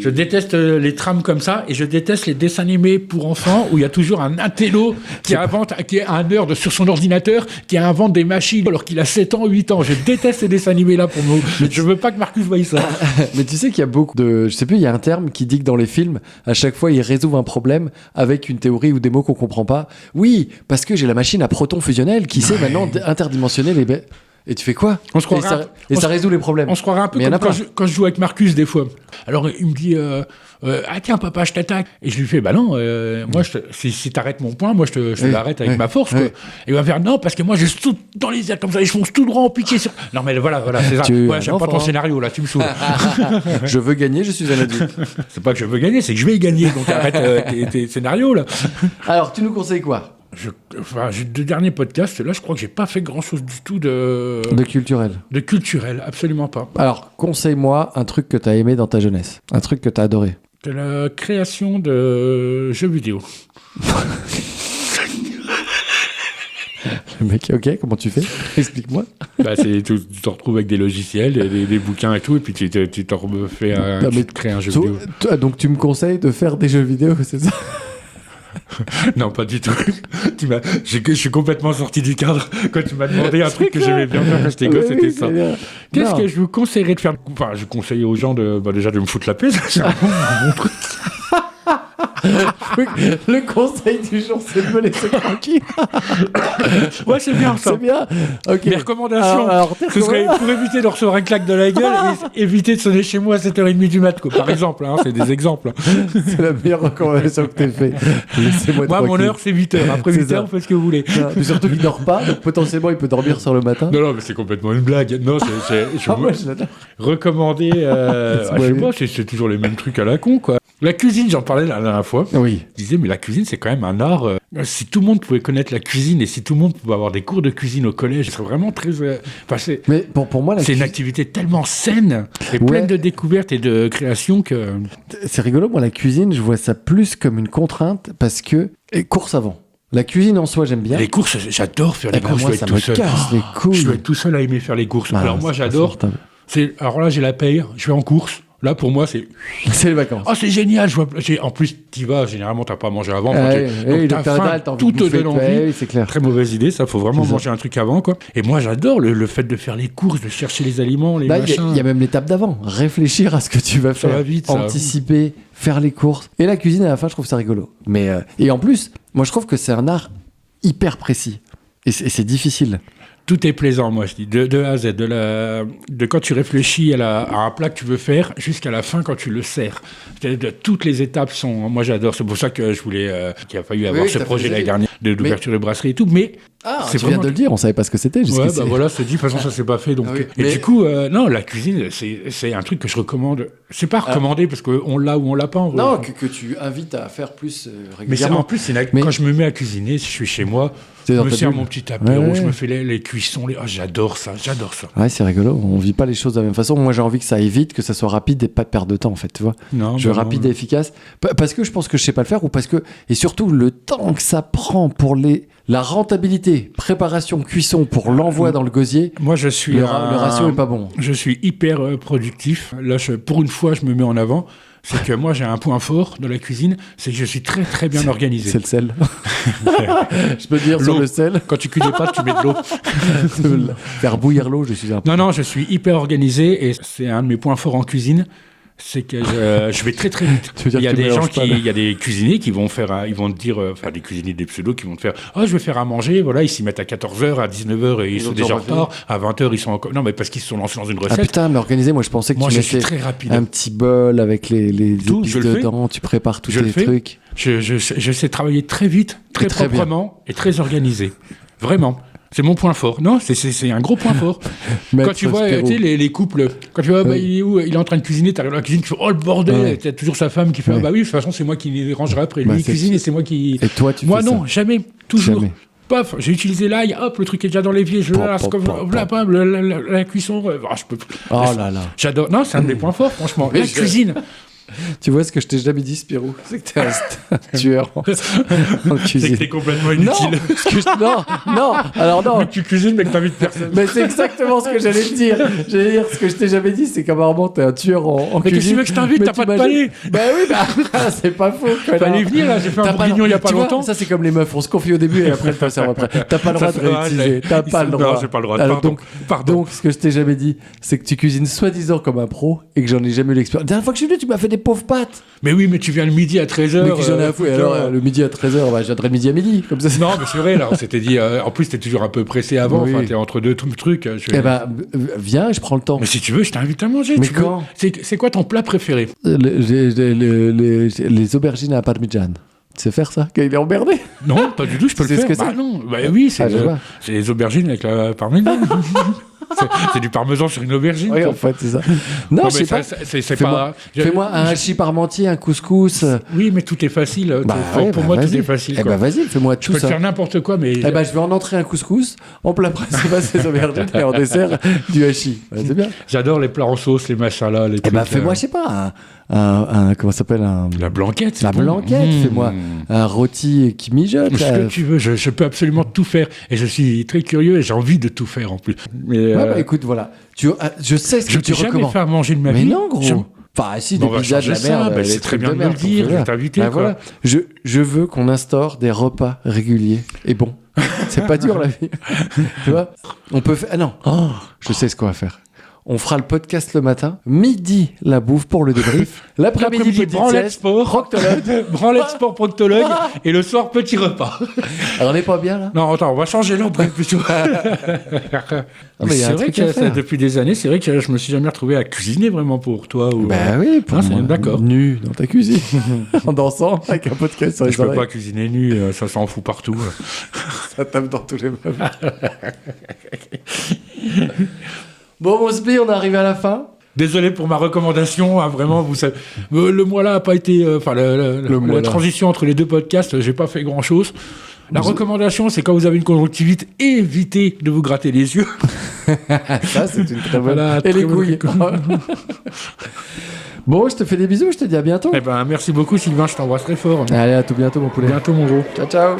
Je déteste les trames comme ça, et je déteste les dessins animés pour enfants où il y a toujours un intello qui est un nerd sur son ordinateur, qui invente des machines alors qu'il a 7 ans, 8 ans. Je déteste ces dessins animés-là pour nous. Je veux pas que Marcus voie ça. Mais tu sais qu'il y a beaucoup de... Je sais plus, il y a un terme qui dit que dans les films, à chaque fois, ils résolvent un problème avec une théorie ou des mots qu'on comprend pas. Oui, parce que j'ai la machine à proton fusionnel qui sait maintenant interdimensionner les bêtes. Et tu fais quoi? Ça résout les problèmes. On se croirait un peu comme quand je joue avec Marcus des fois. Alors il me dit ah tiens papa je t'attaque, et je lui fais bah non moi si t'arrêtes mon point, moi je l'arrête avec ma force, quoi. Et il va faire non parce que moi je saute dans les airs comme ça et je fonce tout droit en piqué sur. Non mais voilà c'est ça. J'aime pas ton scénario là, tu me saoules. Je veux gagner, je suis un adulte. C'est pas que je veux gagner, c'est que je vais gagner, donc arrête tes scénarios là. Alors tu nous conseilles quoi? Le dernier podcast, là, je crois que j'ai pas fait grand-chose du tout de culturel. De culturel, absolument pas. Alors, conseille-moi un truc que t'as aimé dans ta jeunesse. Un truc que t'as adoré. De la création de jeux vidéo. Le mec, ok, comment tu fais? Explique-moi. Tu te retrouves avec des logiciels, des bouquins et tout, et puis tu t'en refais créer un jeu vidéo. Donc tu me conseilles de faire des jeux vidéo, c'est ça? Non, pas du tout. Je suis complètement sorti du cadre quand tu m'as demandé un truc que j'aimais bien faire quand j'étais gosse, c'était ça. Qu'est-ce que je vous conseillerais de faire? Enfin, je conseille aux gens déjà de me foutre la paix, c'est un bon truc. Le conseil du jour, c'est de me laisser tranquille. Ouais, c'est bien ça. C'est bien. Okay. Mes recommandations, ce serait pour éviter de recevoir un claque de la gueule et éviter de sonner chez moi à 7h30 du mat, quoi, par exemple. C'est des exemples. C'est la meilleure recommandation que t'aies fait. Laissez-moi moi, mon heure, c'est 8h. Après 8h, on fait ce que vous voulez. Non, mais surtout qu'il dort pas, donc potentiellement, il peut dormir sur le matin. Non, mais c'est complètement une blague. Non, recommander. Je sais pas, c'est toujours les mêmes trucs à la con, quoi. La cuisine, j'en parlais la dernière fois. Oui. Je disais, mais la cuisine, c'est quand même un art. Si tout le monde pouvait connaître la cuisine et si tout le monde pouvait avoir des cours de cuisine au collège, ce serait vraiment très. Mais pour moi, c'est une activité tellement saine et pleine de découvertes et de créations que. C'est rigolo, moi, la cuisine, je vois ça plus comme une contrainte parce que. Et course avant. La cuisine en soi, j'aime bien. Les courses, j'adore faire les courses. Moi, ça me casse les couilles. Je dois être tout seul à aimer faire les courses. Alors moi, j'adore. Alors là, j'ai la paye, je vais en course. Là, pour moi, c'est les vacances. Oh, c'est génial. En plus, t'y vas, généralement, t'as pas mangé avant. Donc, t'as faim, tout te donne envie. C'est clair. Très mauvaise idée, ça. Faut vraiment manger un truc avant, quoi. Et moi, j'adore le fait de faire les courses, de chercher les aliments, les machins. Il y a même l'étape d'avant. Réfléchir à ce que tu vas faire. Ça va vite, anticiper, faire les courses. Et la cuisine, à la fin, je trouve ça rigolo. Mais, et en plus, moi, je trouve que c'est un art hyper précis. Et c'est difficile. Tout est plaisant, moi, je dis, de A à Z. De quand tu réfléchis à un plat que tu veux faire jusqu'à la fin quand tu le sers. Toutes les étapes sont... Moi, j'adore. C'est pour ça que je voulais... qu'il a fallu avoir ce projet l'année dernière d'ouverture de brasserie et tout. Mais Ah, C'est tu viens vraiment- de le dire, on savait pas ce que c'était Ouais, jusqu'ici. bah voilà, c'est dit, de toute façon, ça s'est pas fait. Donc. Ah oui. Et Mais- du coup, non, la cuisine, c'est un truc que je recommande. C'est pas recommandé parce qu'on l'a ou on l'a pas en vrai. Non, que tu invites à faire plus Mais c'est- régulièrement. en plus, Mais- quand je me mets à cuisiner, si je suis chez moi, C'est je dans me ta sers bulle. mon petit apéro, Ouais. je me fais les cuissons. J'adore ça, j'adore ça. Ouais, c'est rigolo. On vit pas les choses de la même façon. Moi, j'ai envie que ça aille vite, que ça soit rapide et pas de perte de temps, en fait, tu vois. Non, Je veux bah non. rapide et efficace. Parce que je pense que je sais pas le faire ou parce que. Et surtout, le temps que ça prend pour la rentabilité, préparation, cuisson pour l'envoi dans le gosier, Moi, je suis le ratio est pas bon. Je suis hyper productif. Là, pour une fois, je me mets en avant. C'est que moi, j'ai un point fort dans la cuisine, c'est que je suis très très bien organisé. C'est le sel. Je peux dire sur L'eau. le sel. Quand tu cuis des pâtes, tu mets de l'eau. Faire bouillir l'eau, je suis un peu. Non, je suis hyper organisé et c'est un de mes points forts en cuisine. C'est que je vais très très vite. Tu veux dire Il y a que tu des mélanges gens pas, là. il y a des cuisiniers qui vont faire, ils vont te dire, enfin des cuisiniers des pseudos qui vont te faire, je vais faire à manger, voilà, ils s'y mettent à 14h, à 19h et ils sont ont déjà en déjà retard, à 20h ils sont encore, non mais parce qu'ils se sont lancés dans une Ah recette. putain, mais organisé, moi je pensais que Moi tu je suis mettais très rapide. un petit bol avec les Tout, épices je le fais. dedans, tu prépares tous Je le tes fais. trucs. Je sais travailler très vite, très très bien. proprement et très organisé. Vraiment. C'est mon point fort. Non, c'est un gros point fort. Maître Quand tu vois Spirou. tu sais, les couples, quand tu vois, Oui. il est où, il est en train de cuisiner, t'arrives dans la cuisine, tu fais, oh le bordel, Ouais. et t'as toujours sa femme qui fait, Ouais. bah oui, de toute façon, c'est moi qui les rangerai après. Lui, Bah, il c'est- cuisine et c'est moi qui. Et toi, tu Moi, fais non, ça. jamais. Toujours. Jamais. Paf, j'ai utilisé l'ail, hop, le truc est déjà dans l'évier, je Pop, lance pop, comme pop, voilà, pop. pam, la cuisson. Je peux. Oh là là. J'adore. Non, c'est un de mes points forts, franchement. Mais La je- cuisine. Tu vois ce que je t'ai jamais dit, Spirou? C'est que t'es un tueur en C'est que cuisine. t'es complètement Non, inutile. non, alors non. Tu cuisines, mais que t'invites personne. Mais c'est exactement ce que j'allais te dire. J'allais dire ce que je t'ai jamais dit, c'est qu'apparemment t'es un tueur en Mais qu'est-ce que cuisine. tu veux que je t'invite? Mais T'as pas de t'imagines- palais. Bah oui, bah c'est pas faux. connard. Fallait venir, là, j'ai fait un T'as pas bourguignon il y a pas tu vois, longtemps. ça c'est comme les meufs, on se confie au début et après le serve après. T'as pas le droit de Ça, c'est vrai, réutiliser. T'as pas le Non, droit. j'ai pas le droit. Alors, Pardon. Pardon. Donc, ce que je t'ai jamais dit, c'est que tu cuisines soi-disant comme un pro et que j'en ai jamais eu l'expérience. La dernière fois que je suis venu, tu m'as fait des pauvres pâtes. Mais oui, mais tu viens le midi à 13h. Mais que j'en ai à foutre. Alors, le midi à 13h, bah, je viendrai midi à midi. Comme ça, c'est- Non, mais c'est vrai, là, on s'était dit. En plus, t'es toujours un peu pressé avant. Oui. Enfin, t'es entre deux trucs. Eh ben, viens, je prends le temps. Mais si tu veux, je t'invite à manger. Mais tu veux. quand C'est quoi ton plat préféré? Les aubergines à parmigiane. Tu sais faire ça? Il est emmerdé. Non, pas du tout, je peux Tu le sais faire. ce que Bah c'est non, bah oui, c'est Ah, je vois. c'est les aubergines avec la parmesan. C'est du parmesan sur une aubergine. Oui, quoi. en fait, c'est ça. Non, Non, je mais sais pas. c'est Fais-moi pas. fais-moi un hachis parmentier, un couscous. Oui, mais tout est facile. Bah, pour ouais, pour bah, moi, tout vas-y. est facile. Eh quoi. ben, vas-y, fais-moi Je tout peux te ça. faire n'importe quoi, mais. Eh ben, je vais en entrée un couscous, en plat principal ces aubergines et en dessert du hachis. Ouais, c'est bien. J'adore les plats en sauce, les machins là, les Eh trucs. ben, fais-moi, je sais pas, un comment ça s'appelle La blanquette. c'est La bon. blanquette, Mmh. fais-moi un rôti qui mijote. Ce là. que tu veux, je peux absolument tout faire. Et je suis très curieux et j'ai envie de tout faire en plus. Mais Ouais, bah écoute, voilà. Je sais ce je que tu t'ai jamais recommandes. fait à manger de ma Mais vie. non, gros. Jamais. Enfin, si, Bon, des on va pizzas de la changer ça, merde. bah, les c'est trucs très bien de me merde, le dire, enfin, je vais t'inviter, bah, quoi. voilà. Je veux qu'on instaure des repas réguliers et bons. C'est pas dur, la vie. Tu vois? On peut faire... Ah non, je sais ce qu'on va faire. On fera le podcast le matin, midi la bouffe pour le débrief, l'après-midi petite branlette sieste, sport, proctologue. branlette sport proctologue, et le soir petit repas. Alors, on n'est pas bien là? Non, attends, on va changer l'ordre plutôt. mais il y a C'est un vrai truc à que faire. depuis des années, c'est vrai que je me suis jamais retrouvé à cuisiner vraiment pour toi. Ou, Bah oui, pour Ah, c'est- moi, d'accord. nu dans ta cuisine, en dansant avec un podcast sur les je peux oreilles. pas cuisiner nu, ça s'en fout partout. Ça tape dans tous les meubles. Bon, mon Spi, on est arrivé à la fin. Désolé pour ma recommandation, hein, vraiment, vous savez, le mois là a pas été, enfin mois la là. transition entre les deux podcasts, j'ai pas fait grand chose. La recommandation, c'est quand vous avez une conjonctivite, évitez de vous gratter les yeux. Ça, c'est une très bonne. Voilà, Et très les bonne couilles. Bon, je te fais des bisous, je te dis à bientôt. Eh ben, merci beaucoup Sylvain, je t'embrasse très fort. Allez, à tout bientôt, mon poulet. Bientôt mon gros. Ciao, ciao.